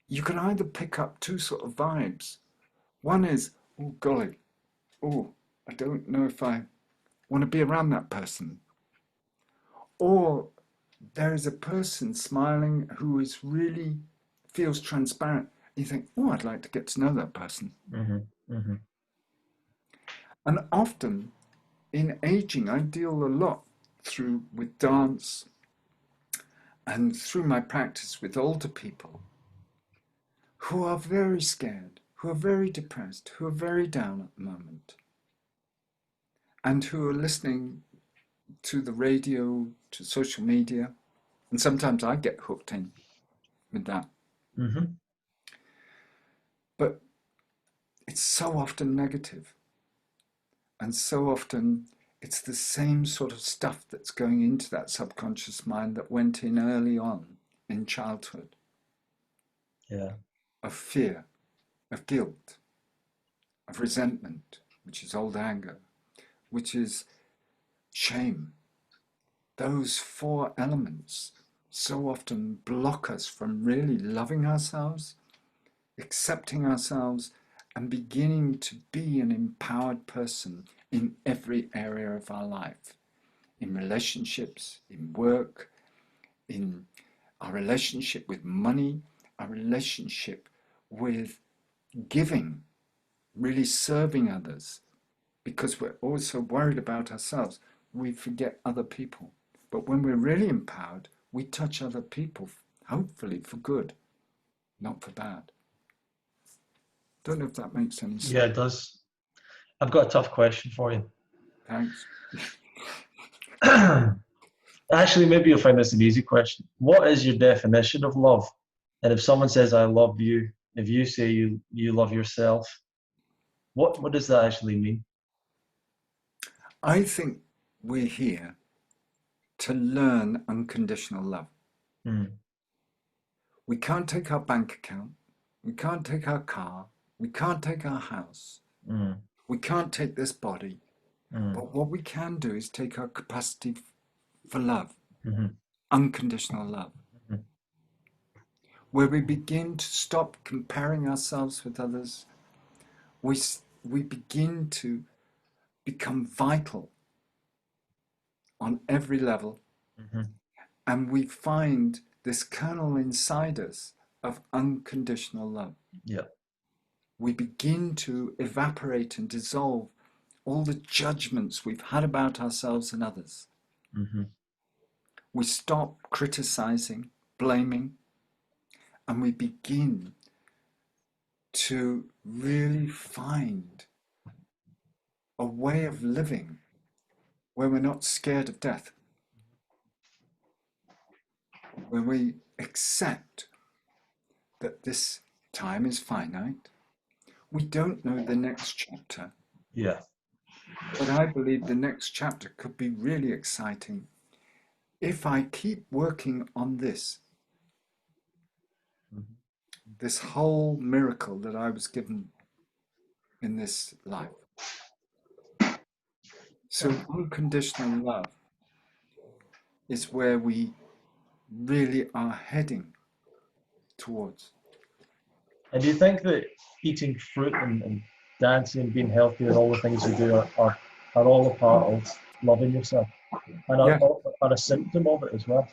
[SPEAKER 2] you can either pick up two sort of vibes. One is, oh golly, oh, I don't know if I want to be around that person. Or there is a person smiling who is really feels transparent. You think, oh, I'd like to get to know that person.
[SPEAKER 1] Mm-hmm. Mm-hmm.
[SPEAKER 2] And often in aging, I deal a lot with dance and through my practice with older people who are very scared, who are very depressed, who are very down at the moment, and who are listening to the radio, to social media, and sometimes I get hooked in with that.
[SPEAKER 1] Mm-hmm.
[SPEAKER 2] But it's so often negative, and so often it's the same sort of stuff that's going into that subconscious mind that went in early on in childhood,
[SPEAKER 1] Yeah.
[SPEAKER 2] of fear, of guilt, of resentment, which is old anger, which is shame. Those four elements so often block us from really loving ourselves, accepting ourselves, and beginning to be an empowered person in every area of our life, in relationships, in work, in our relationship with money, our relationship with giving, really serving others, because we're also worried about ourselves. We forget other people. But when we're really empowered, we touch other people, hopefully for good, not for bad. Don't know if that makes any
[SPEAKER 1] Yeah,
[SPEAKER 2] sense.
[SPEAKER 1] it does. I've got a tough question for you.
[SPEAKER 2] Thanks.
[SPEAKER 1] Actually, maybe you'll find this an easy question. What is your definition of love? And if someone says, I love you, if you say you love yourself, what does that actually mean?
[SPEAKER 2] I think we're here to learn unconditional love.
[SPEAKER 1] Mm.
[SPEAKER 2] We can't take our bank account. We can't take our car. We can't take our house. We can't take this body. But what we can do is take our capacity for love, unconditional love, where we begin to stop comparing ourselves with others. We begin to become vital on every level, and we find this kernel inside us of unconditional love.
[SPEAKER 1] Yeah.
[SPEAKER 2] We begin to evaporate and dissolve all the judgments we've had about ourselves and others. We stop criticizing, blaming, and we begin to really find a way of living where we're not scared of death, where we accept that this time is finite. We don't know the next chapter.
[SPEAKER 1] Yeah.
[SPEAKER 2] But I believe the next chapter could be really exciting if I keep working on this whole miracle that I was given in this life. So unconditional love is where we really are heading towards.
[SPEAKER 1] And do you think that eating fruit and dancing and being healthy and all the things you do are all a part of loving yourself and
[SPEAKER 2] Yeah,
[SPEAKER 1] are a symptom of it as well?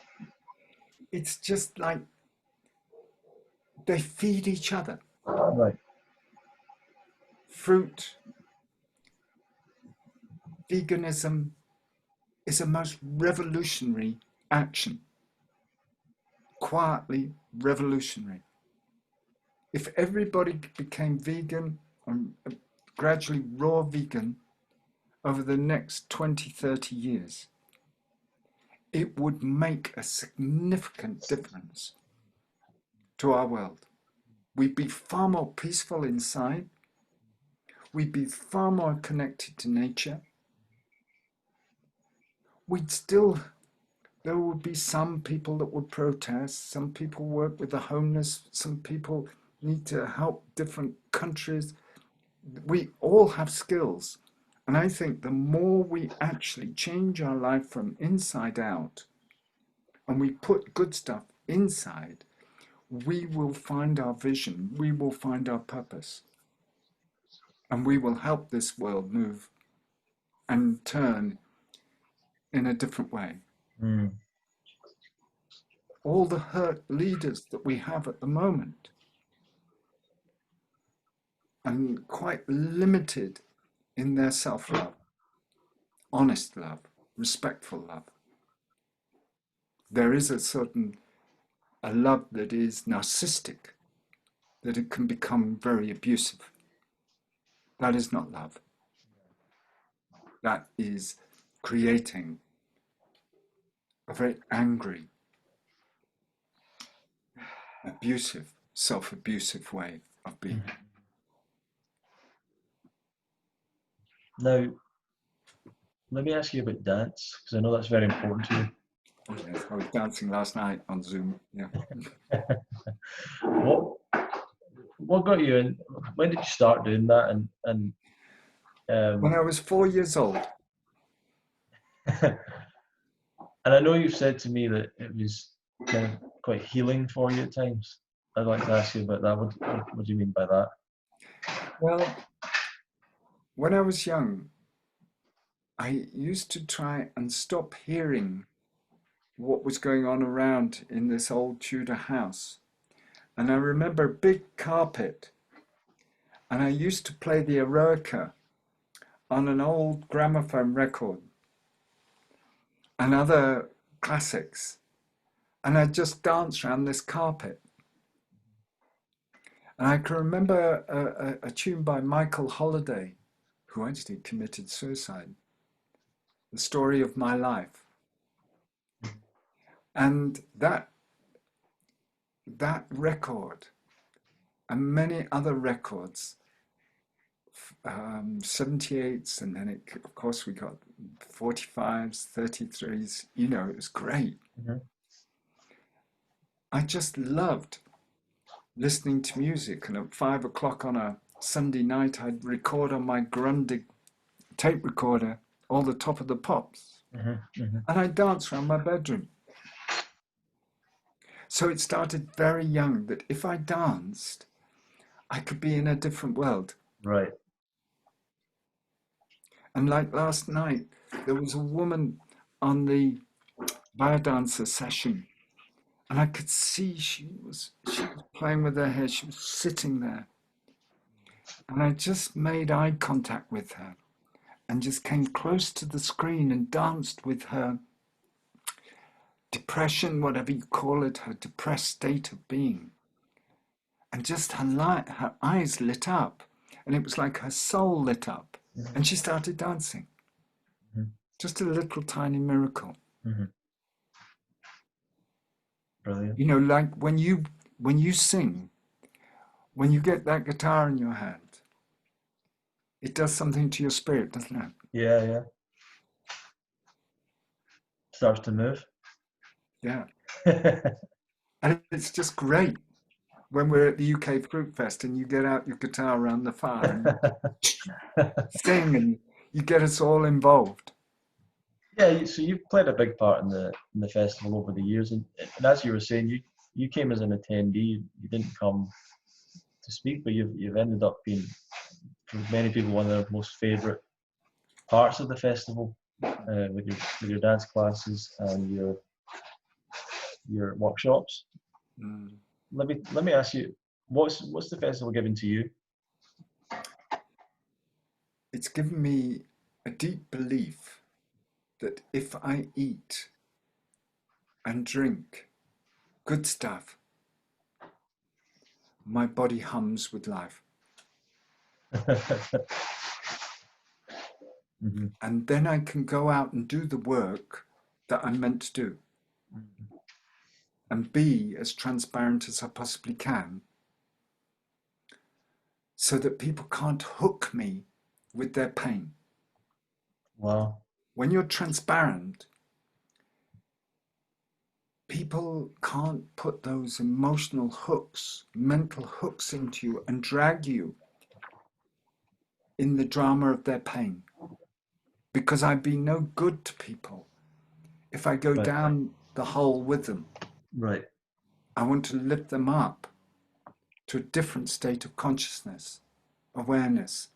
[SPEAKER 2] it's just like they feed each other.
[SPEAKER 1] Right.
[SPEAKER 2] Fruit, veganism is a most revolutionary action, quietly revolutionary. If everybody became vegan and gradually raw vegan over the next 20, 30 years, it would make a significant difference to our world. We'd be far more peaceful inside. We'd be far more connected to nature. There would be some people that would protest, some people work with the homeless, some people need to help different countries. We all have skills. And I think the more we actually change our life from inside out and we put good stuff inside, we will find our vision, we will find our purpose, and we will help this world move and turn in a different way. All the hurt leaders that we have at the moment, and quite limited in their self-love, honest love, respectful love. There is a love that is narcissistic, that it can become very abusive. That is not love. That is creating a very angry, abusive, self-abusive way of being.
[SPEAKER 1] Now, let me ask you about dance, because I know that's very important to you.
[SPEAKER 2] Oh, yes, I was dancing last night on Zoom. Yeah.
[SPEAKER 1] What got you in? When did you start doing that?
[SPEAKER 2] When I was 4 years old.
[SPEAKER 1] And I know you've said to me that it was kind of quite healing for you at times. I'd like to ask you about that. What do you mean by that?
[SPEAKER 2] Well, when I was young, I used to try and stop hearing what was going on around in this old Tudor house. And I remember a big carpet, and I used to play the Eroica on an old gramophone record and other classics. And I just danced around this carpet. And I can remember a tune by Michael Holiday, who actually committed suicide, The Story of My Life. And that record and many other records, 78s, and then of course we got 45s, 33s, it was great. I just loved listening to music, and at 5 o'clock on a Sunday night, I'd record on my Grundig tape recorder all the Top of the Pops. And I'd dance around my bedroom. So it started very young that if I danced, I could be in a different world.
[SPEAKER 1] Right.
[SPEAKER 2] And like last night, there was a woman on the biodancer session, and I could see she was playing with her hair. She was sitting there. And I just made eye contact with her and just came close to the screen and danced with her depression, whatever you call it, her depressed state of being. And just her eyes lit up, and it was like her soul lit up, and she started dancing. Just a little tiny miracle.
[SPEAKER 1] Brilliant.
[SPEAKER 2] You know, like when you sing, when you get that guitar in your hand, it does something to your spirit, doesn't it?
[SPEAKER 1] Yeah, yeah. Starts to move.
[SPEAKER 2] Yeah. And it's just great when we're at the UK Fruitfest and you get out your guitar around the fire and sing, and you get us all involved.
[SPEAKER 1] Yeah, so you've played a big part in the festival over the years, and as you were saying, you came as an attendee. You didn't come to speak, but you've ended up being, for many people, one of their most favourite parts of the festival, with your dance classes and your workshops. Let me ask you, what's the festival given to you?
[SPEAKER 2] It's given me a deep belief that if I eat and drink good stuff, my body hums with life. And then I can go out and do the work that I'm meant to do and be as transparent as I possibly can, so that people can't hook me with their pain.
[SPEAKER 1] Wow.
[SPEAKER 2] When you're transparent, people can't put those emotional hooks, mental hooks into you and drag you in the drama of their pain. Because I'd be no good to people if I go down the hole with them.
[SPEAKER 1] Right.
[SPEAKER 2] I want to lift them up to a different state of consciousness, awareness,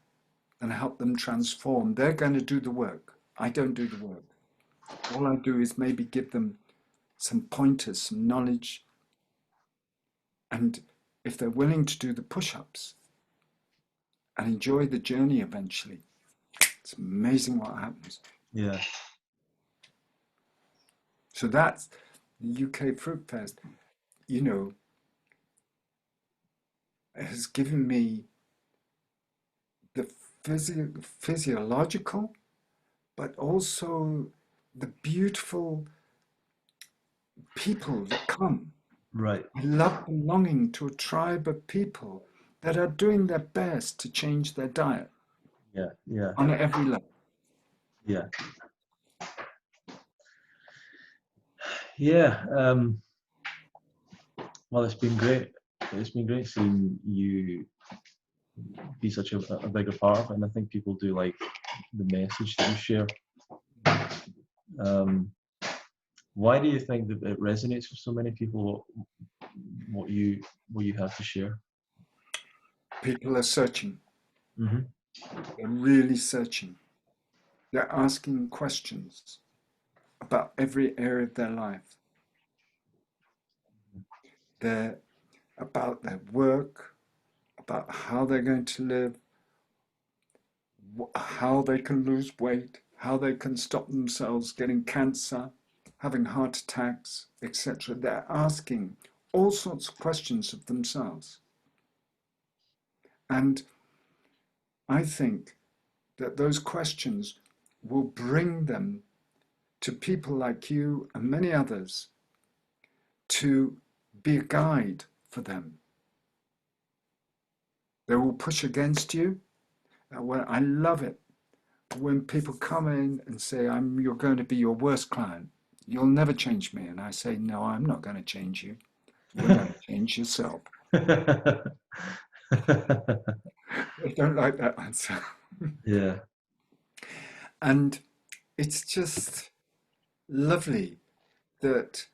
[SPEAKER 2] and help them transform. They're going to do the work. I don't do the work. All I do is maybe give them some pointers, some knowledge. And if they're willing to do the push-ups and enjoy the journey eventually, it's amazing what happens.
[SPEAKER 1] Yeah.
[SPEAKER 2] So that's the UK Fruitfest. You know, has given me the physiological, but also the beautiful people that come.
[SPEAKER 1] Right.
[SPEAKER 2] I love belonging to a tribe of people that are doing their best to change their diet.
[SPEAKER 1] Yeah. Yeah.
[SPEAKER 2] On every level.
[SPEAKER 1] Yeah. Yeah. Well, it's been great. It's been great seeing you be such a bigger part of it, and I think people do like the message that you share. Why do you think that it resonates with so many people? What you have to share?
[SPEAKER 2] People are searching. They're really searching. They're asking questions about every area of their life. They're about their work, about how they're going to live, how they can lose weight, how they can stop themselves getting cancer, having heart attacks, etc. They're asking all sorts of questions of themselves. And I think that those questions will bring them to people like you and many others to be a guide for them. They will push against you. Well, I love it when people come in and say, you're going to be your worst client. You'll never change me. And I say, no, I'm not going to change you. You're going to change yourself. They don't like that answer.
[SPEAKER 1] Yeah.
[SPEAKER 2] And it's just lovely that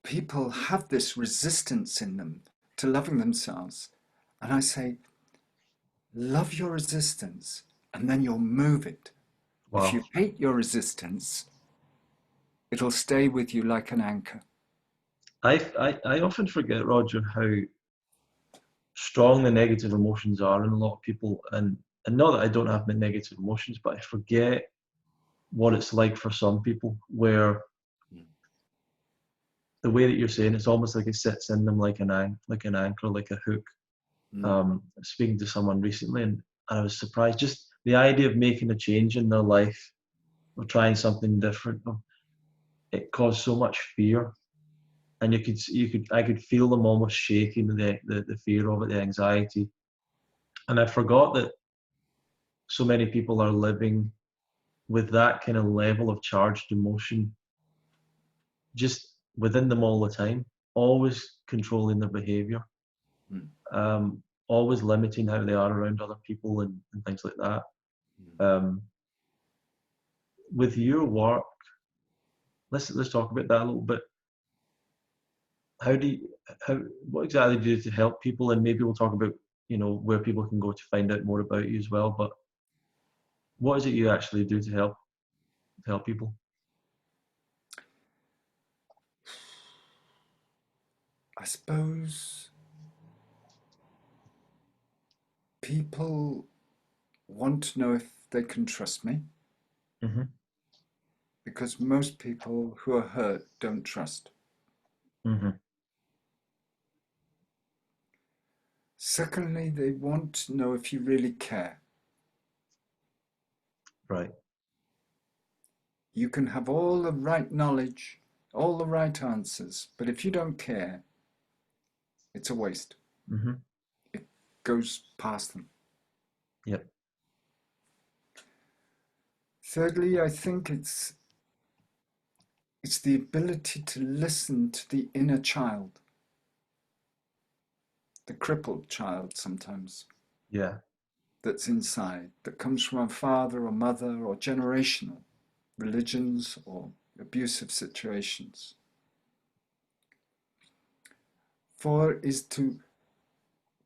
[SPEAKER 2] people have this resistance in them to loving themselves. And I say, love your resistance and then you'll move it. If
[SPEAKER 1] Wow.
[SPEAKER 2] you hate your resistance, it'll stay with you like an anchor.
[SPEAKER 1] I often forget, Roger, how strong the negative emotions are in a lot of people. And not that I don't have negative emotions, but I forget what it's like for some people, where the way that you're saying, it's almost like it sits in them like like an anchor, like a hook.
[SPEAKER 2] Mm.
[SPEAKER 1] Speaking to someone recently, and I was surprised. Just the idea of making a change in their life or trying something different, it caused so much fear, and I could feel them almost shaking, the fear of it, the anxiety, and I forgot that so many people are living with that kind of level of charged emotion just within them all the time, always controlling their behavior,
[SPEAKER 2] Mm.
[SPEAKER 1] always limiting how they are around other people and things like that.
[SPEAKER 2] Mm.
[SPEAKER 1] With your work, let's talk about that a little bit. How do you, how what exactly do you do to help people? And maybe we'll talk about, where people can go to find out more about you as well. But what is it you actually do to help people?
[SPEAKER 2] I suppose people want to know if they can trust me
[SPEAKER 1] Hmm.
[SPEAKER 2] because most people who are hurt don't trust.
[SPEAKER 1] Hmm.
[SPEAKER 2] Secondly, they want to know if you really care.
[SPEAKER 1] Right.
[SPEAKER 2] You can have all the right knowledge, all the right answers, but if you don't care, it's a waste.
[SPEAKER 1] Hmm.
[SPEAKER 2] It goes past them.
[SPEAKER 1] Yep.
[SPEAKER 2] Thirdly, I think it's the ability to listen to the inner child, the crippled child sometimes
[SPEAKER 1] Yeah.
[SPEAKER 2] that's inside, that comes from a father or mother or generational religions or abusive situations. Four is to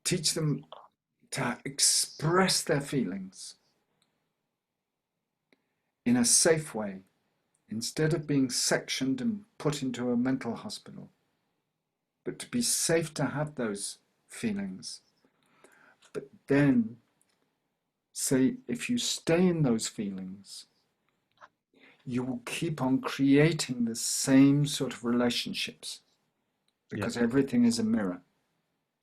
[SPEAKER 2] teach them to express their feelings in a safe way instead of being sectioned and put into a mental hospital, but to be safe to have those feelings. But then say, if you stay in those feelings, you will keep on creating the same sort of relationships
[SPEAKER 1] Yep.
[SPEAKER 2] because everything is a mirror.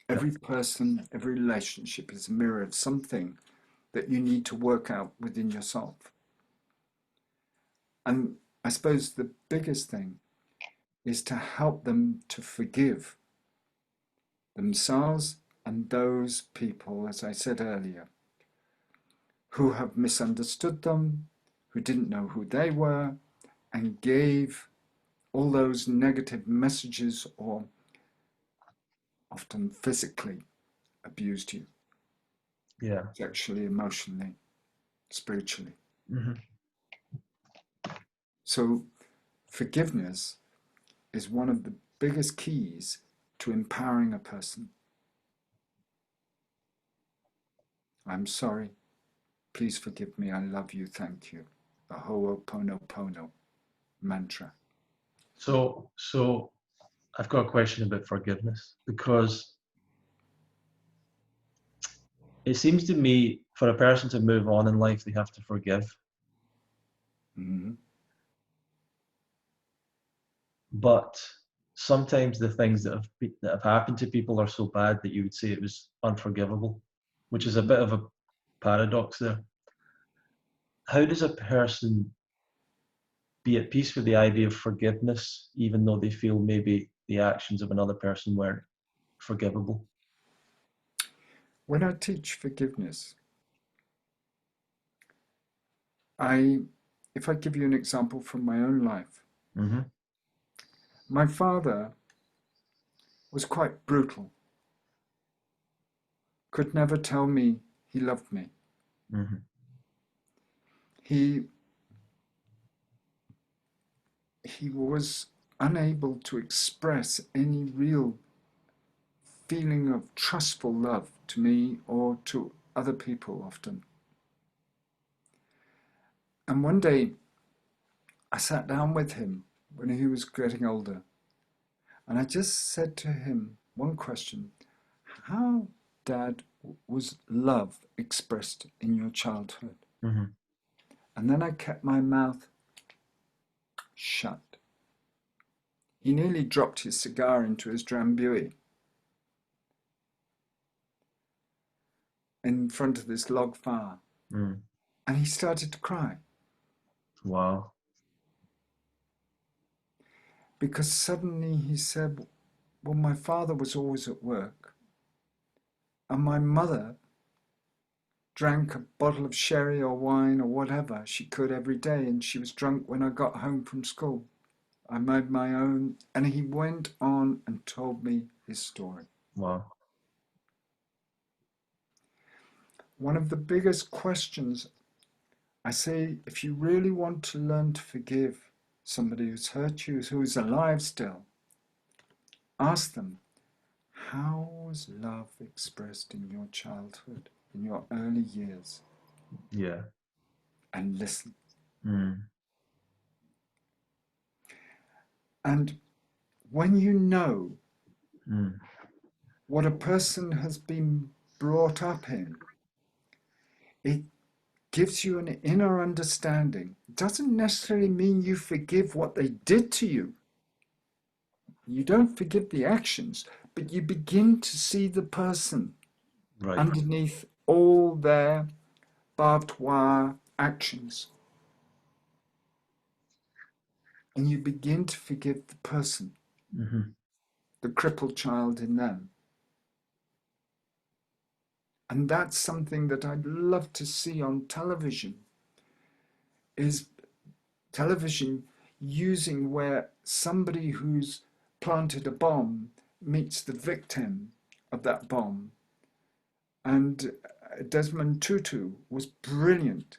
[SPEAKER 1] Yep.
[SPEAKER 2] Every person, every relationship is a mirror of something that you need to work out within yourself. And I suppose the biggest thing is to help them to forgive themselves and those people, as I said earlier, who have misunderstood them, who didn't know who they were, and gave all those negative messages or often physically abused you,
[SPEAKER 1] Yeah.
[SPEAKER 2] sexually, emotionally, spiritually.
[SPEAKER 1] Hmm.
[SPEAKER 2] So forgiveness is one of the biggest keys to empowering a person. I'm sorry. Please forgive me. I love you. Thank you. The Ho'oponopono mantra.
[SPEAKER 1] So I've got a question about forgiveness, because it seems to me for a person to move on in life, they have to forgive.
[SPEAKER 2] Mm-hmm.
[SPEAKER 1] But sometimes the things that have happened to people are so bad that you would say it was unforgivable, which is a bit of a paradox there. How does a person be at peace with the idea of forgiveness, even though they feel maybe the actions of another person weren't forgivable?
[SPEAKER 2] When I teach forgiveness, I, if I give you an example from my own life,
[SPEAKER 1] Hmm.
[SPEAKER 2] my father was quite brutal, could never tell me he loved me.
[SPEAKER 1] Mm-hmm.
[SPEAKER 2] He was unable to express any real feeling of trustful love to me or to other people often. And one day I sat down with him when he was getting older, and I just said to him one question: how, Dad, was love expressed in your childhood?
[SPEAKER 1] Mm-hmm.
[SPEAKER 2] And then I kept my mouth shut. He nearly dropped his cigar into his drambuie in front of this log fire.
[SPEAKER 1] Mm.
[SPEAKER 2] And he started to cry.
[SPEAKER 1] Wow.
[SPEAKER 2] Because suddenly he said, well, my father was always at work. And my mother drank a bottle of sherry or wine or whatever she could every day. And she was drunk when I got home from school. I made my own. And he went on and told me his story.
[SPEAKER 1] Wow.
[SPEAKER 2] One of the biggest questions, I say, if you really want to learn to forgive somebody who's hurt you, who is alive still, ask them, how was love expressed in your childhood, in your early years?
[SPEAKER 1] Yeah.
[SPEAKER 2] And listen.
[SPEAKER 1] Mm.
[SPEAKER 2] And when you know
[SPEAKER 1] Mm.
[SPEAKER 2] what a person has been brought up in, it gives you an inner understanding. It doesn't necessarily mean you forgive what they did to you. You don't forgive the actions, but you begin to see the person
[SPEAKER 1] Right.
[SPEAKER 2] underneath all their barbed wire actions. And you begin to forgive the person,
[SPEAKER 1] Mm-hmm.
[SPEAKER 2] the crippled child in them. And that's something that I'd love to see on television, is television using where somebody who's planted a bomb meets the victim of that bomb. And Desmond Tutu was brilliant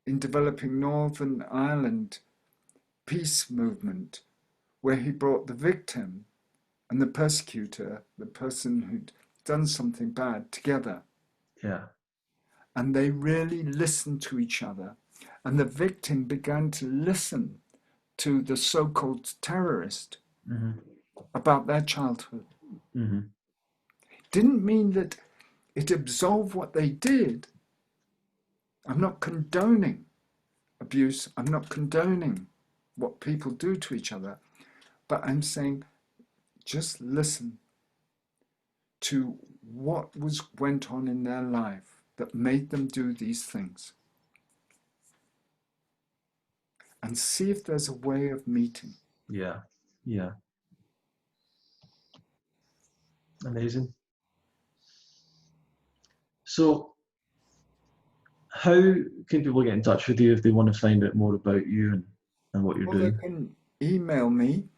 [SPEAKER 2] in developing Northern Ireland peace movement, where he brought the victim and the persecutor, the person who'd done something bad, together.
[SPEAKER 1] Yeah.
[SPEAKER 2] And they really listened to each other. And the victim began to listen to the so-called terrorist
[SPEAKER 1] Mm-hmm.
[SPEAKER 2] about their childhood.
[SPEAKER 1] Mm-hmm.
[SPEAKER 2] Didn't mean that it absolved what they did. I'm not condoning abuse. I'm not condoning what people do to each other. But I'm saying just listen to what went on in their life that made them do these things. And see if there's a way of meeting.
[SPEAKER 1] Yeah. Yeah. Amazing. So, how can people get in touch with you if they want to find out more about you and what you're
[SPEAKER 2] Well, they
[SPEAKER 1] doing?
[SPEAKER 2] can email me,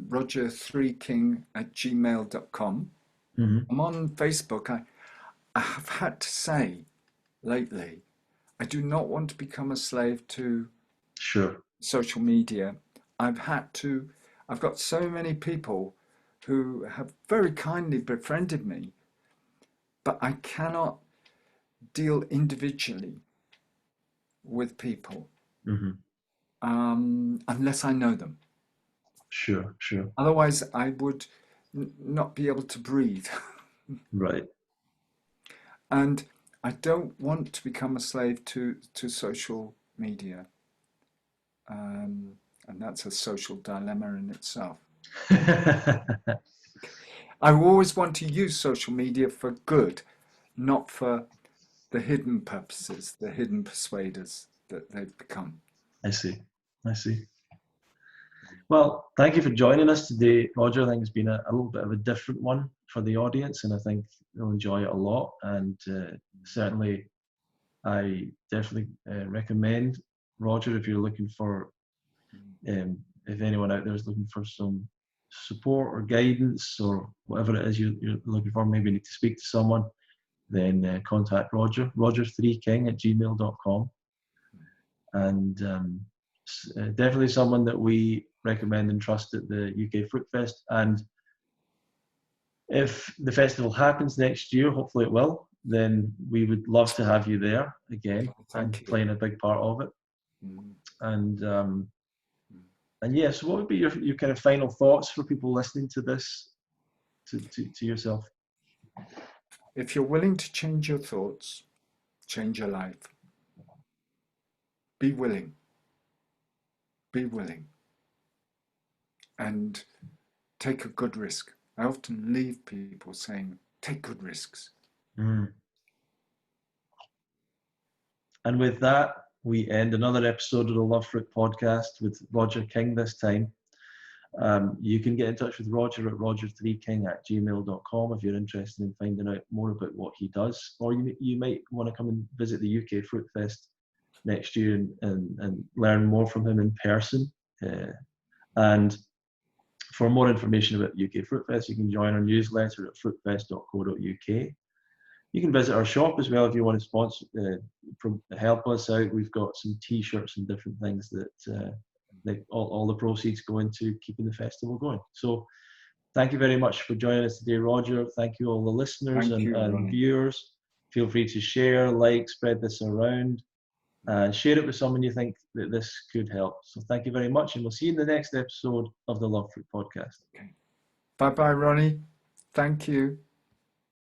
[SPEAKER 2] roger3king@gmail.com.
[SPEAKER 1] Mm-hmm.
[SPEAKER 2] I'm on Facebook. I have had to say lately, I do not want to become a slave to
[SPEAKER 1] Sure.
[SPEAKER 2] social media. I've got so many people who have very kindly befriended me, but I cannot deal individually with people
[SPEAKER 1] Mm-hmm.
[SPEAKER 2] unless I know them.
[SPEAKER 1] Sure. Sure.
[SPEAKER 2] Otherwise, I would not be able to breathe.
[SPEAKER 1] Right.
[SPEAKER 2] And I don't want to become a slave to social media. And that's a social dilemma in itself. I always want to use social media for good, not for the hidden purposes, the hidden persuaders that they've become.
[SPEAKER 1] I see. I see. Well, thank you for joining us today, Roger. I think it's been a little bit of a different one for the audience, and I think they'll enjoy it a lot. And certainly, I definitely recommend Roger if you're looking for, if anyone out there is looking for some support or guidance or whatever it is you're looking for, maybe you need to speak to someone, then contact Roger, roger3king@gmail.com. And definitely someone that we recommend and trust at the UK Fruitfest. And if the festival happens next year, hopefully it will, then we would love to have you there again and playing a big part of it. And yeah, so what would be your kind of final thoughts for people listening to this, to yourself?
[SPEAKER 2] If you're willing to change your thoughts, change your life. Be willing. Be willing. And take a good risk. I often leave people saying, take good risks.
[SPEAKER 1] And with that, we end another episode of the Love Fruit podcast with Roger King this time. You can get in touch with Roger at roger3king@gmail.com if you're interested in finding out more about what he does, or you might want to come and visit the UK Fruitfest next year and learn more from him in person. And for more information about UK Fruitfest, you can join our newsletter at fruitfest.co.uk. You can visit our shop as well if you want to sponsor, help us out. We've got some T-shirts and different things that all the proceeds go into keeping the festival going. So thank you very much for joining us today, Roger. Thank you all the listeners and viewers. Feel free to share, like, spread this around, and share it with someone you think that this could help. So thank you very much, and we'll see you in the next episode of the Love Fruit podcast.
[SPEAKER 2] Okay. Bye-bye, Ronnie. Thank you.